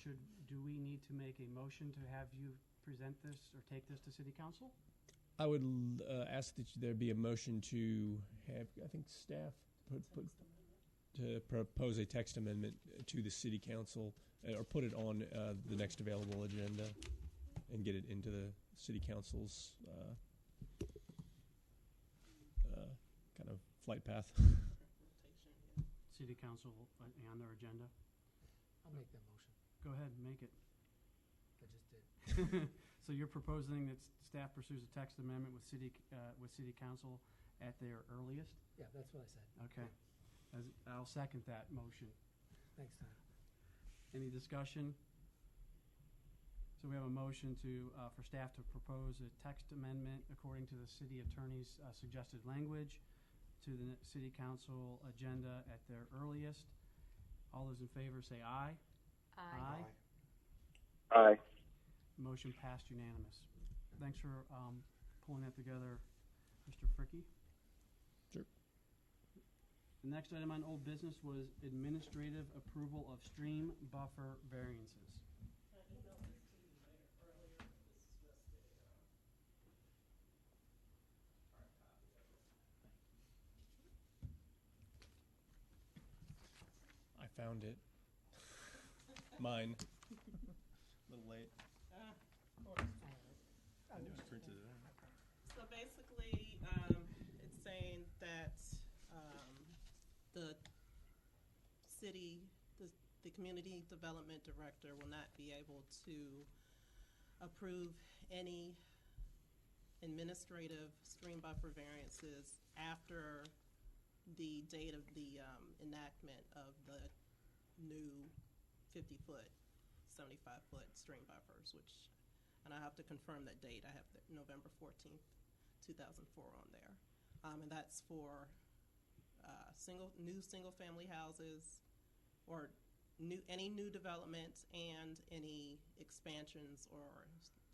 do we need to make a motion to have you present this or take this to city council? I would ask that there be a motion to have, I think, staff to propose a text amendment to the city council, or put it on the next available agenda and get it into the city council's kind of flight path. City council on their agenda. I'll make that motion. Go ahead and make it. I just did. So you're proposing that staff pursues a text amendment with city council at their earliest? Yeah, that's what I said. Okay. I'll second that motion. Thanks, Tom. Any discussion? So we have a motion for staff to propose a text amendment according to the city attorney's suggested language to the city council agenda at their earliest. All those in favor say aye. Aye. Aye. Motion passed unanimous. Thanks for pulling that together, Mr. Fricky. Sure. The next item on old business was administrative approval of stream buffer variances. I found it. Mine. A little late. Of course. I just printed it out. So basically, it's saying that the city, the community development director will not be able to approve any administrative stream buffer variances after the date of the enactment of the new 50-foot, 75-foot stream buffers, and I have to confirm that date. I have November 14th, 2004 on there. And that's for new single-family houses, or any new development, and any expansions or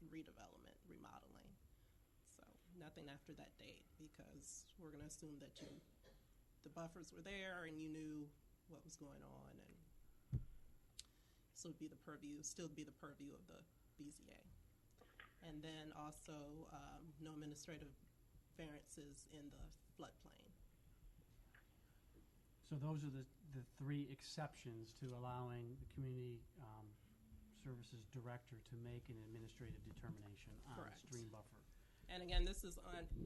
redevelopment, remodeling. So nothing after that date, because we're going to assume that the buffers were there and you knew what was going on, and so it'd be still be the purview of the BZA. And then also no administrative variances in the floodplain. So those are the three exceptions to allowing the community services director to make an administrative determination on a stream buffer. And again, this is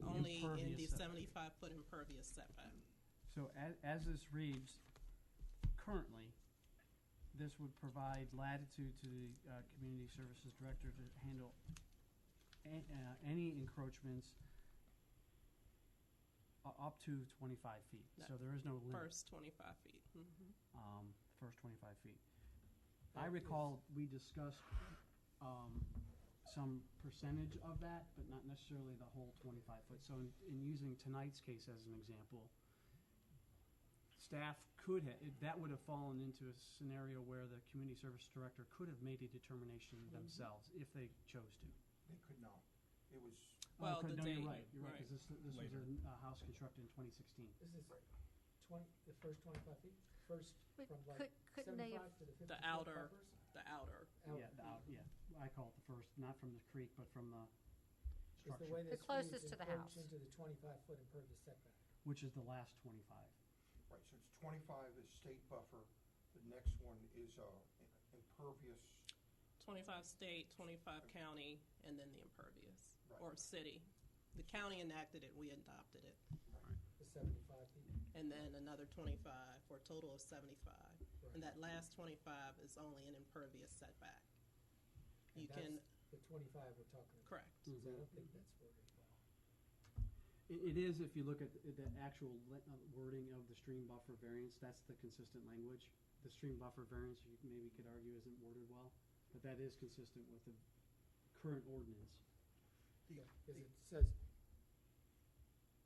only in the Impervious 75-foot impervious setback. So as this reads, currently, this would provide latitude to the community services director to handle any encroachments up to 25 feet. So there is no limit. First 25 feet. Mm-hmm. First 25 feet. I recall we discussed some percentage of that, but not necessarily the whole 25 foot. So in using tonight's case as an example, staff could have, that would have fallen into a scenario where the community service director could have made a determination themselves if they chose to. They could not. It was, Well, okay, the no, date, you're right, right. because this was Later. a house constructed in 2016. This is the first 25 feet, first But from like couldn't they 75 have- to the 50 The foot outer, buffers? the outer. Yeah, I call it the first, not from the creek, but from the Is the structure, way The this closest reads to the encroach house. into the 25-foot impervious setback. which is the last 25. right, so it's 25 is state buffer. The next one is impervious. 25 state, 25 county, and then the impervious, Right. or city. The county enacted it, we adopted it. The 75 feet. And then another 25 for a total of 75. Right. And that last 25 is only an impervious setback. And You can, that's the 25 we're talking about. correct. So I don't think that's worded well. It is, if you look at the actual wording of the stream buffer variance, that's the consistent language. The stream buffer variance, you maybe could argue isn't worded well, but that is consistent with the current ordinance. Yeah, because it says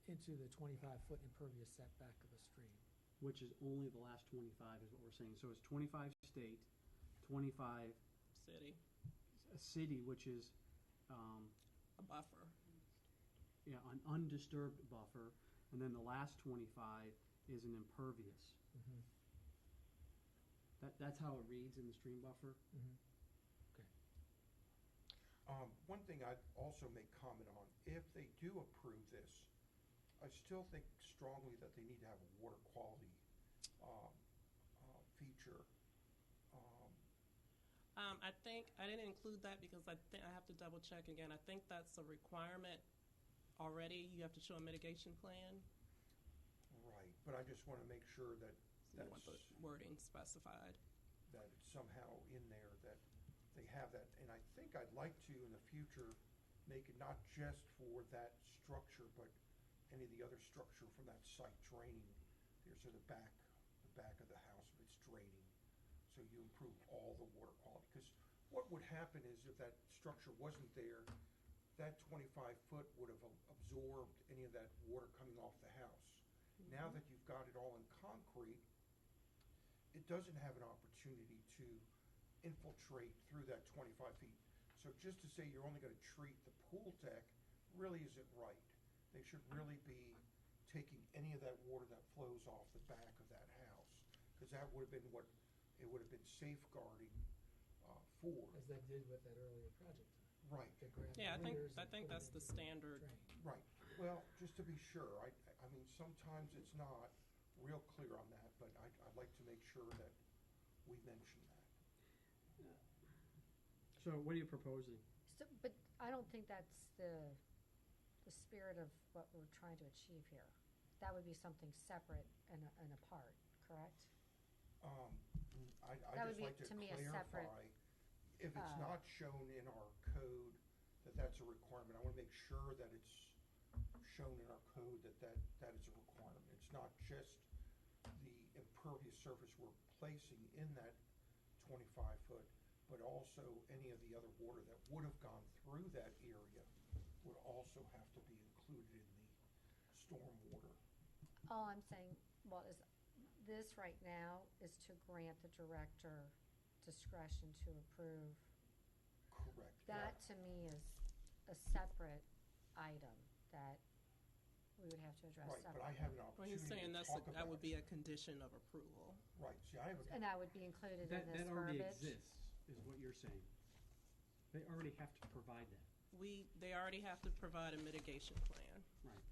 into the 25-foot impervious setback of a stream. Which is only the last 25 is what we're saying. So it's 25 state, 25 City, a city, which is, a buffer. yeah, an undisturbed buffer, and then the last 25 is an impervious. Mm-hmm. That's how it reads in the stream buffer. Mm-hmm. One thing I'd also make comment on, if they do approve this, I still think strongly that they need to have a water quality feature. I think, I didn't include that because I have to double check again. I think that's a requirement already. You have to show a mitigation plan. Right, but I just want to make sure that So you want the wording specified. that it's somehow in there that they have that. And I think I'd like to, in the future, make it not just for that structure, but any of the other structure from that site draining. There's the back of the house, if it's draining. So you improve all the water quality. Because what would happen is if that structure wasn't there, that 25-foot would have absorbed any of that water coming off the house. Now that you've got it all in concrete, it doesn't have an opportunity to infiltrate through that 25 feet. So just to say you're only going to treat the pool deck really isn't right. They should really be taking any of that water that flows off the back of that house, because that would have been what it would have been safeguarding for. As they did with that earlier project. Right. They grabbed Yeah, I think leaders and put that's them the into standard. drain. Right. Well, just to be sure, I mean, sometimes it's not real clear on that, but I'd like to make sure that we mention that. So what are you proposing? So, but I don't think that's the spirit of what we're trying to achieve here. That would be something separate and apart, correct? I'd That would just be, like to to me, a separate, clarify, if it's not shown in our code that that's a requirement, I want to make sure that it's shown in our code that that is a requirement. It's not just the impervious surface we're placing in that 25-foot, but also any of the other water that would have gone through that area would also have to be included in the storm water. all I'm saying, well, is this right now is to grant the director discretion to approve. Correct. That, to me, is a separate item that we would have to address Right, but separately. I have an Well, opportunity he's saying to that's talk that about would it. be a condition of approval. Right, see, I have a, And that would be included in That this already verbiage? exists, is what you're saying. They already have to provide that. They already have to provide a mitigation plan. Right.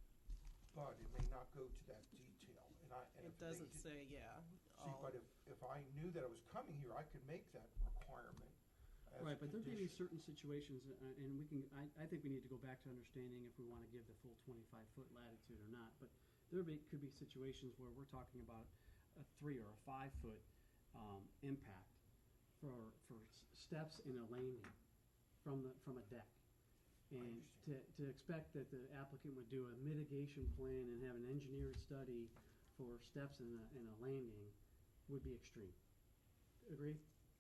but it may not go to that detail, and It if they doesn't did- say, yeah. See, but if I knew that it was coming here, I could make that requirement as a Right, but there may be condition. certain situations, and we can, I think we need to go back to understanding if we want to give the full 25-foot latitude or not. But could be situations where we're talking about a 3 or a 5-foot impact for steps in a landing from a deck. And to expect that the applicant would do a mitigation plan and have an engineered study for steps in a landing would be extreme. Agree?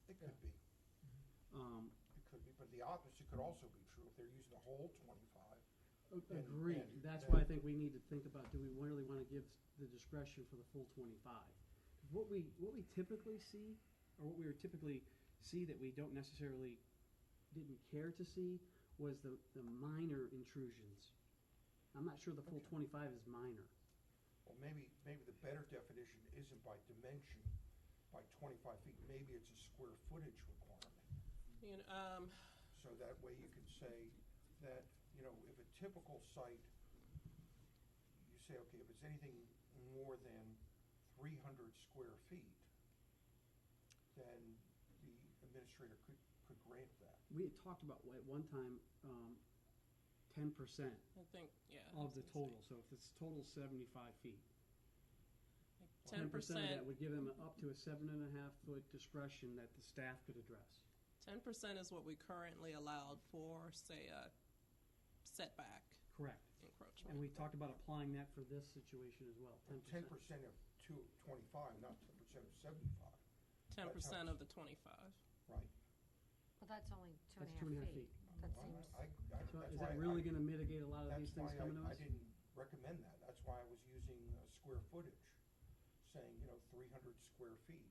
It could be, it could be, but the opposite could also be true. If they're using the whole 25, Agreed. and That's then- why I think we need to think about, do we really want to give the discretion for the full 25? What we typically see, or what we would typically see that we don't necessarily didn't care to see, was the minor intrusions. I'm not sure the full 25 is minor. Well, maybe the better definition isn't by dimension, by 25 feet. Maybe it's a square footage requirement. You know, So that way you can say that, you know, if a typical site, you say, okay, if it's anything more than 300 square feet, then the administrator could grant that. We had talked about at one time 10% I think, yeah. of the total. So if it's total 75 feet, 10%, 10% of that would give them up to a 7.5-foot discretion that the staff could address. 10% is what we currently allowed for, say, a setback Correct. encroachment. And we talked about applying that for this situation as well. 10%. 10% of 25, not 10% of 75. 10% of the 25. Right. Well, that's only two That's and a 2.5 half feet. feet. That Well, seems, So that's is why that really going to mitigate a lot of these things That's why coming to I us? didn't recommend that. That's why I was using square footage, saying, you know, 300 square feet.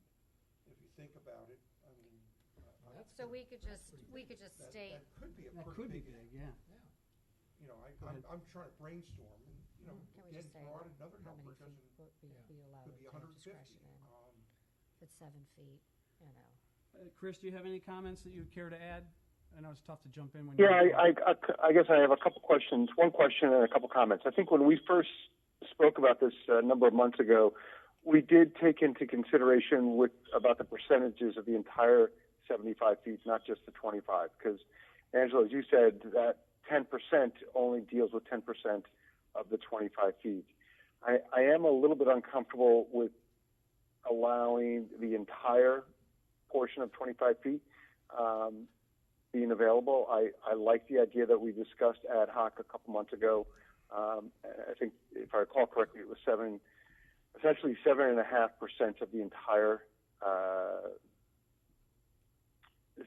If you think about it, I mean, so we could just state, that could be a That pretty could be big, big, yeah. you know, Go ahead. I'm trying to brainstorm, and, you know, can we again, just say throw out another how number, many it feet doesn't, would be allowed could be to have 150. discretion in? If it's 7 feet, you know. Chris, do you have any comments that you'd care to add? I know it's tough to jump in when Yeah, you're I guess I have a couple questions. One question and a couple comments. I think when we first spoke about this a number of months ago, we did take into consideration about the percentages of the entire 75 feet, not just the 25. Because, Angela, as you said, that 10% only deals with 10% of the 25 feet. I am a little bit uncomfortable with allowing the entire portion of 25 feet being available. I like the idea that we discussed ad hoc a couple months ago. I think, if I recall correctly, it was essentially 7.5% of the entire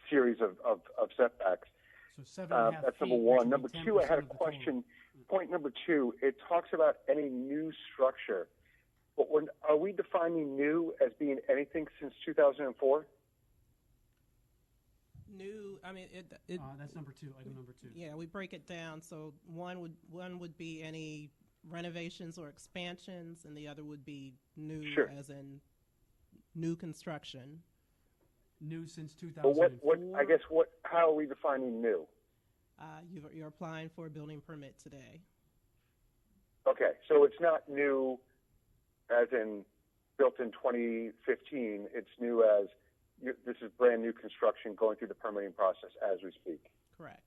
series of setbacks. So 7.5 that's number feet, one. which Number would be two, I 10% had a of the total. question. Point number two, it talks about any new structure. But are we defining new as being anything since 2004? New, I mean, That's number two, item number two. yeah, we break it down. So one would be any renovations or expansions, and the other would be new, Sure. as in new construction. New since Well, 2004. how are we defining new? You're applying for a building permit today. Okay, so it's not new as in built in 2015. It's new as this is brand new construction going through the permitting process as we speak. Correct.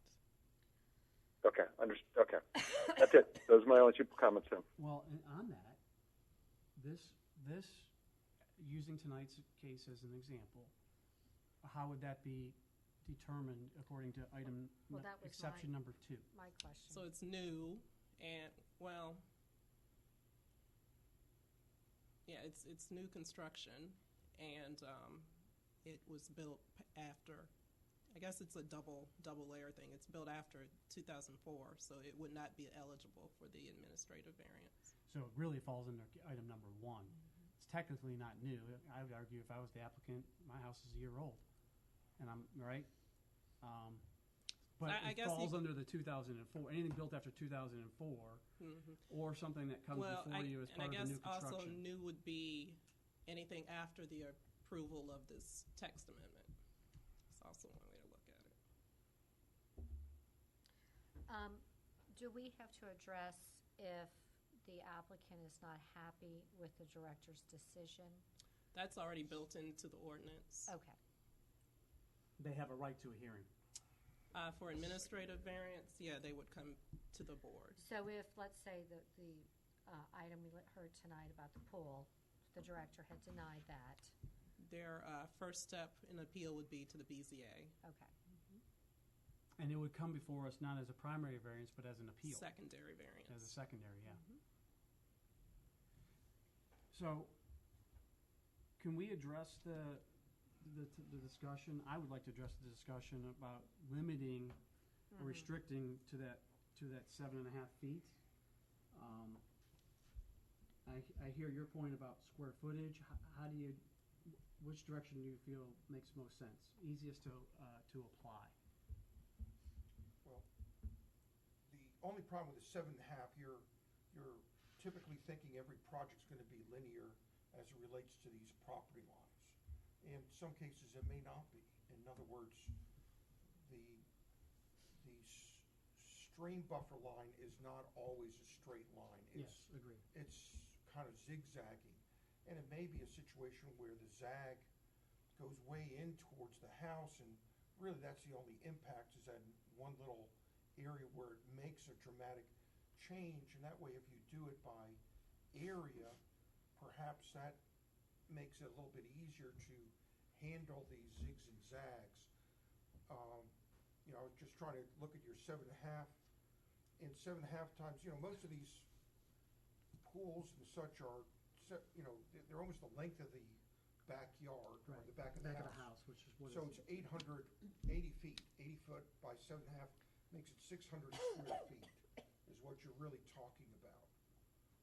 Okay, okay. That's it. Those are my only two comments then. Well, and on that, this using tonight's case as an example, how would that be determined according to item Well, that was exception number 2? My question. So it's new, and well, yeah, it's new construction, and it was built after. I guess it's a double layer thing. It's built after 2004, so it would not be eligible for the administrative variance. So it really falls under item number 1. It's technically not new. I would argue if I was the applicant, my house is a year old, and I'm right. But I it guess falls under the 2004. Anything built after 2004, or something that comes before you as part of the new construction. I guess also new would be anything after the approval of this text amendment. It's also one way to look at it. Do we have to address if the applicant is not happy with the director's decision? That's already built into the ordinance. Okay. They have a right to a hearing. For administrative variance, yeah, they would come to the board. So if, let's say, the item we heard tonight about the pool, the director had denied that. Their first step in appeal would be to the BZA. Okay. And it would come before us not as a primary variance, but as an appeal. Secondary variance. As a secondary, yeah. So, can we address the discussion? I would like to address the discussion about limiting or restricting to that to that 7.5 feet. I hear your point about square footage. How do you, which direction do you feel makes most sense, easiest to apply? Well, the only problem with the 7.5, you're typically thinking every project's going to be linear as it relates to these property lines. In some cases, it may not be. In other words, the stream buffer line is not always a straight line. Yes, agreed. It's kind of zigzagging. And it may be a situation where the zag goes way in towards the house, and really that's the only impact, is that one little area where it makes a dramatic change. And that way, if you do it by area, perhaps that makes it a little bit easier to handle these zigs and zags. I was just trying to look at your 7.5. And 7.5 times, most of these pools and such are, they're almost the length of the backyard, or the back of the house. Which is what So it's 880 feet. 80 foot by 7.5 makes it 600 square feet is what you're really talking about.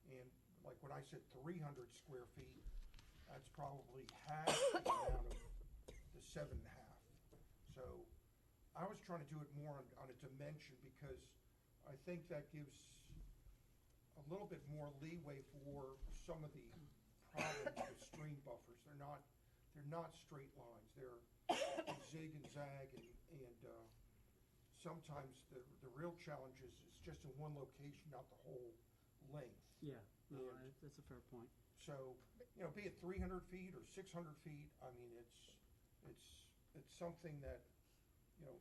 And like when I said 300 square feet, that's probably half the amount of the 7.5. So I was trying to do it more on a dimension, because I think that gives a little bit more leeway for some of the problems with stream buffers. They're not straight lines. They zig and zag, and sometimes the real challenge is it's just in one location, not the whole length. Yeah, no, that's a fair point. So, be it 300 feet or 600 feet, I mean, it's something that,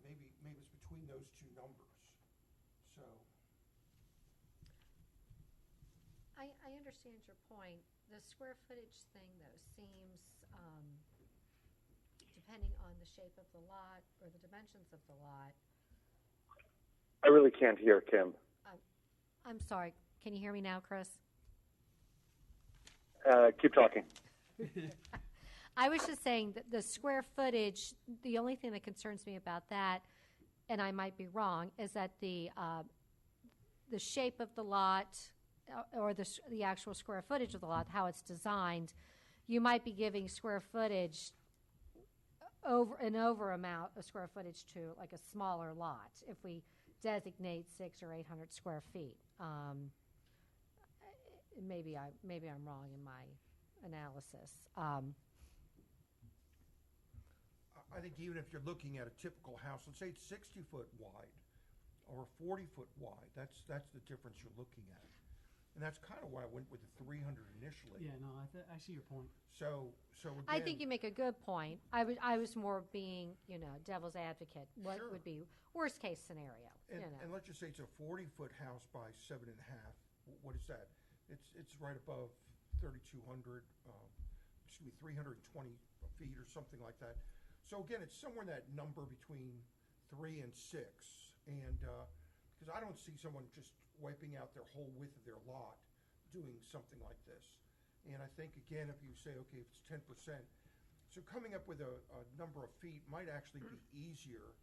maybe it's between those two numbers. So. I understand your point. The square footage thing, though, seems, depending on the shape of the lot or the dimensions of the lot. I really can't hear Kim. I'm sorry. Can you hear me now, Chris? Keep talking. I was just saying that the square footage, the only thing that concerns me about that, and I might be wrong, is that the shape of the lot, or the actual square footage of the lot, how it's designed, you might be giving square footage over amount of square footage to like a smaller lot if we designate 600 or 800 square feet. Maybe I'm wrong in my analysis. I think even if you're looking at a typical house, let's say it's 60 foot wide or 40 foot wide, that's the difference you're looking at. And that's kind of why I went with the 300 initially. Yeah, no, I see your point. So again, I think you make a good point. I was more being, devil's advocate. What Sure. would be worst case scenario? And let's just say it's a 40-foot house by 7.5. What is that? It's right above 3,200, 320 feet or something like that. So again, it's somewhere in that number between 3 and 6. And because I don't see someone just wiping out their whole width of their lot doing something like this. And I think, again, if you say, okay, if it's 10%, so coming up with a number of feet might actually be easier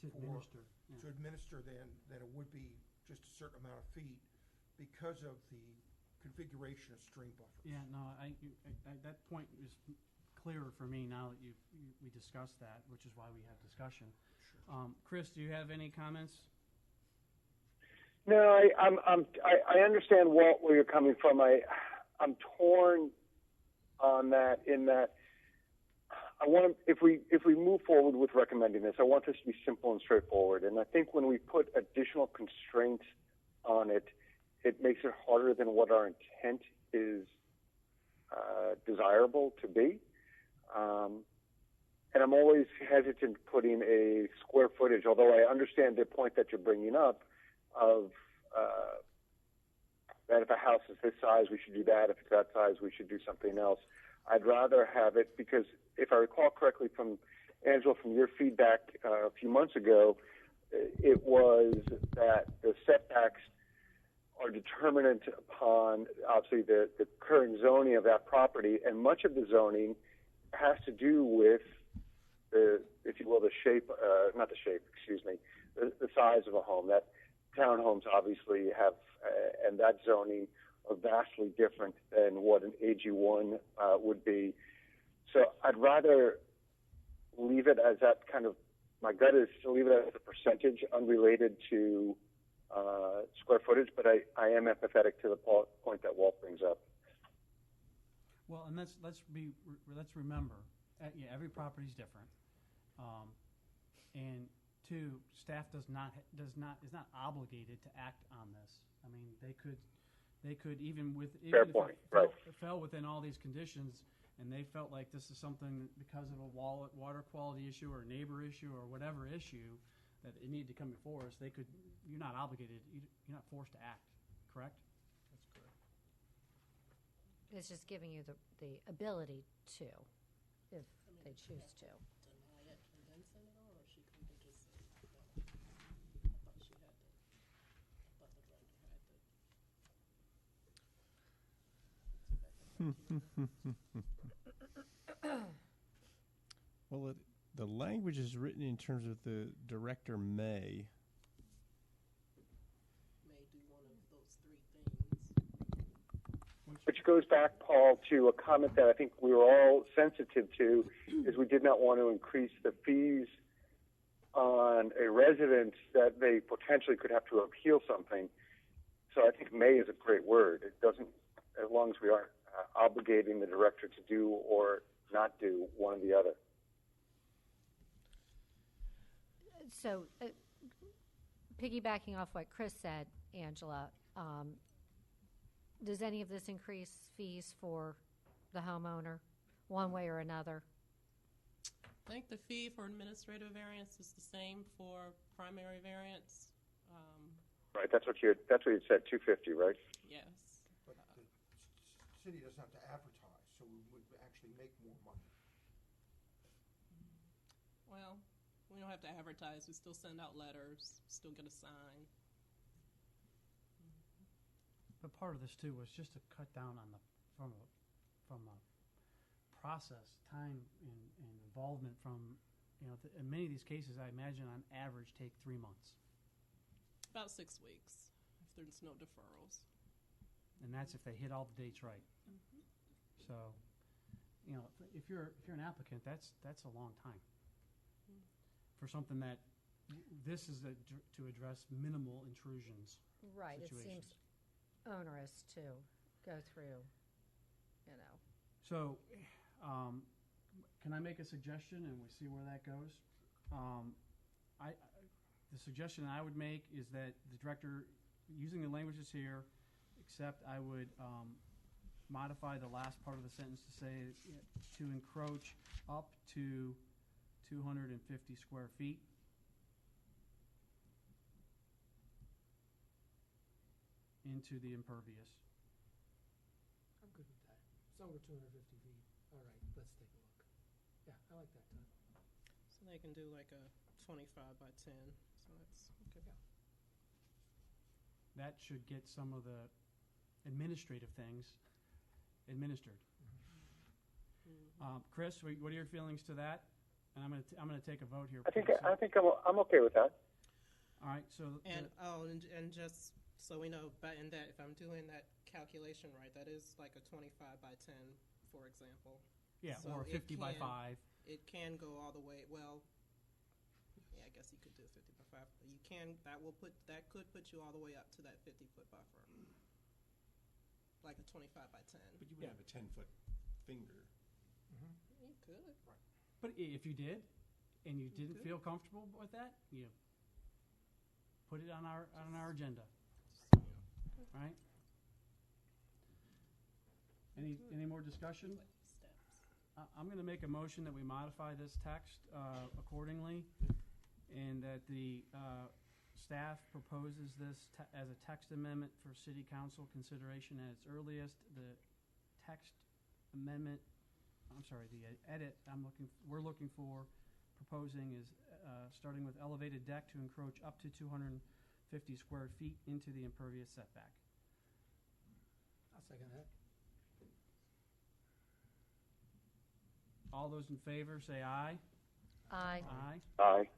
To administer than it would be just a certain amount of feet, because of the configuration of stream buffers. Yeah, no, I that point is clearer for me now that we discussed that, which is why we have discussion. Sure. Chris, do you have any comments? No, I understand, Walt, where you're coming from. I'm torn on that, in that I want to, if we move forward with recommending this, I want this to be simple and straightforward. And I think when we put additional constraints on it, it makes it harder than what our intent is desirable to be. And I'm always hesitant putting a square footage, although I understand the point that you're bringing up of that if a house is this size, we should do that. If it's that size, we should do something else. I'd rather have it, because if I recall correctly from Angela, from your feedback a few months ago, it was that the setbacks are determinant upon, obviously, the current zoning of that property, and much of the zoning has to do with the, if you will, the shape, not the shape, excuse me, the size of a home. That townhomes obviously have, and that zoning are vastly different than what an AG1 would be. So I'd rather leave it as that kind of, my gut is to leave it as a percentage unrelated to square footage, but I am empathetic to the point that Walt brings up. Well, and let's remember, yeah, every property is different, and two, staff is not obligated to act on this. I mean, they could even Fair if point, it fell within all these conditions, and they felt like this is something because of a water quality issue or a neighbor issue or whatever issue that it needed to come before us, they could. You're not obligated. You're not forced to act. Correct? That's correct. It's just giving you the ability to, if they choose to. Deny it and then send it on, or she couldn't just say no? I thought she had to. I thought the director had to. Well, the language is written in terms of the director may. May do one of those three things. Which goes back, Paul, to a comment that I think we were all sensitive to, is we did not want to increase the fees on a residence that they potentially could have to appeal something. So I think may is a great word. It doesn't, as long as we aren't obligating the director to do or not do one or the other. So, piggybacking off what Chris said, Angela, does any of this increase fees for the homeowner, one way or another? I think the fee for administrative variance is the same for primary variance. Right, that's what you said, $250, right? Yes. But the city doesn't have to advertise, so we would actually make more money. Well, we don't have to advertise. We still send out letters, still get a sign. But part of this too was just to cut down on from a process, time and involvement from, in many of these cases, I imagine on average take 3 months. About 6 weeks, if there's no deferrals. And that's if they hit all the dates right. Mm-hmm. So, if you're an applicant, that's a long time for something that this is to address minimal intrusions. Right, it seems situations. onerous to go through, So, can I make a suggestion and we see where that goes? The suggestion I would make is that the director, using the languages here, except I would modify the last part of the sentence to say to encroach up to 250 square feet. Into the impervious. I'm good with that. It's over 250 feet. All right, let's take a look. Yeah, I like that time. So they can do like a 25 by 10. So that's okay. Yeah. That should get some of the administrative things administered. Mm-hmm. Chris, what are your feelings to that? And I'm gonna take a vote here. I think I'm okay with that. All right. So and just so we know, but in that, if I'm doing that calculation right, that is like a 25 by 10, for example. yeah, So or 50 by 5. It can go all the way. Well, yeah, I guess you could do 50 by 5. You can. That could put you all the way up to that 50-foot buffer, like a 25 by 10. But you would have a 10-foot finger. You could. Right. But if you did, and you didn't feel comfortable with that, you put it on our agenda. Right? Any more discussion? I'm going to make a motion that we modify this text accordingly, and that the staff proposes this as a text amendment for City Council consideration at its earliest. The text amendment, the edit we're looking for proposing is starting with elevated deck to encroach up to 250 square feet into the impervious setback. I'll second that. All those in favor say aye. Aye. Aye. Aye.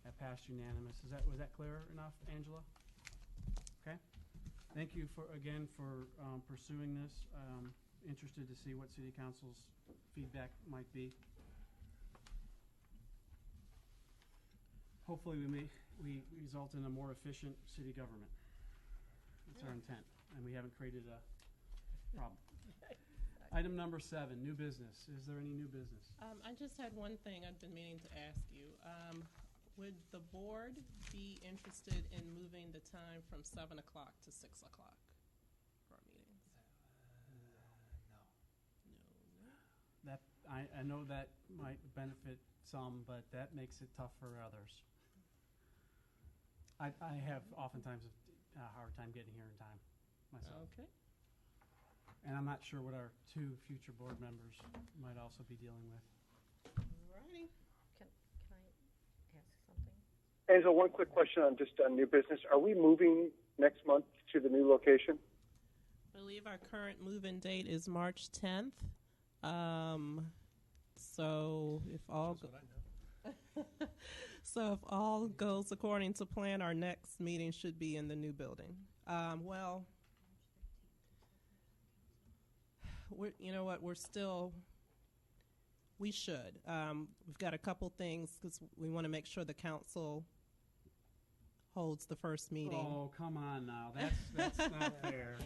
That passed unanimous. Was that clear enough, Angela? Okay. Thank you again for pursuing this. Interested to see what City Council's feedback might be. Hopefully we result in a more efficient city government. That's our intent, and we haven't created a problem. Item number 7, new business. Is there any new business? I just had one thing I've been meaning to ask you. Would the board be interested in moving the time from 7 o'clock to 6 o'clock for our meetings? No. That I know that might benefit some, but that makes it tough for others. I have oftentimes a hard time getting here in time myself. Okay. And I'm not sure what our 2 future board members might also be dealing with. Alrighty. Can I ask something? Angela, one quick question on new business. Are we moving next month to the new location? I believe our current move-in date is March 10th. So if all so if all goes according to plan, our next meeting should be in the new building. Well, you know what? We should. We've got a couple things because we want to make sure the council holds the first meeting. Oh, come on now. That's not fair.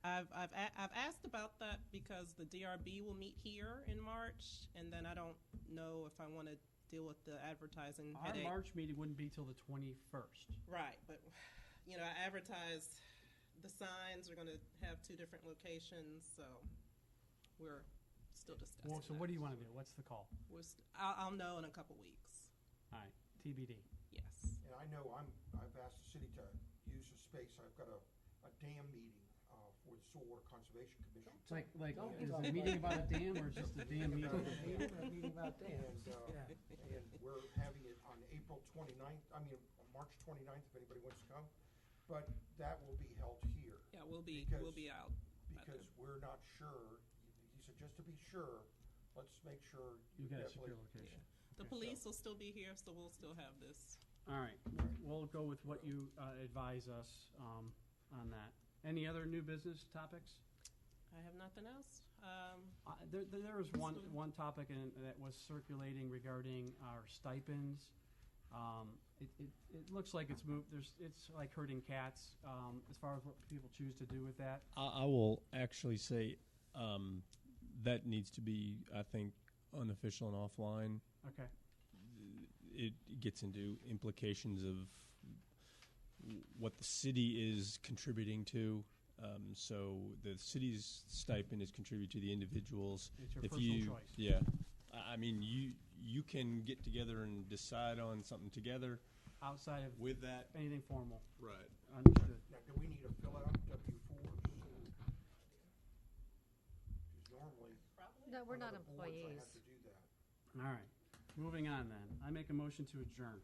I've asked about that because the DRB will meet here in March, and then I don't know if I want to deal with the advertising Our headache. March meeting wouldn't be till the 21st. Right, but I advertised the signs. We're going to have 2 different locations, so we're still discussing. Well, so what do you want to do? What's the call? I'll know in a couple weeks. All right, TBD. Yes. And I know I've asked the city to use the space. I've got a dam meeting for the Soil Water Conservation Commission. It's like is it a meeting about a dam or just a dam meeting? A meeting about dams. And we're having it on April 29th, March 29th, if anybody wants to come. But that will be held here. Yeah, we'll be out. Because we're not sure. He said, just to be sure, let's make sure You got a secure location. The police will still be here, so we'll still have this. All right, we'll go with what you advise us on that. Any other new business topics? I have nothing else. There was one topic that was circulating regarding our stipends. It looks like it's moved. It's like herding cats as far as what people choose to do with that. I will actually say that needs to be, I think, unofficial and offline. Okay. It gets into implications of what the city is contributing to. So the city's stipend is contributed to the individuals. It's your personal choice. Yeah. I mean, you can get together and decide on something together. Outside of with that anything formal. Right. Understood. Now, do we need to fill out W-4s? Because normally, No, we're on not other boards, I employees. have to do that. All right. Moving on then. I make a motion to adjourn.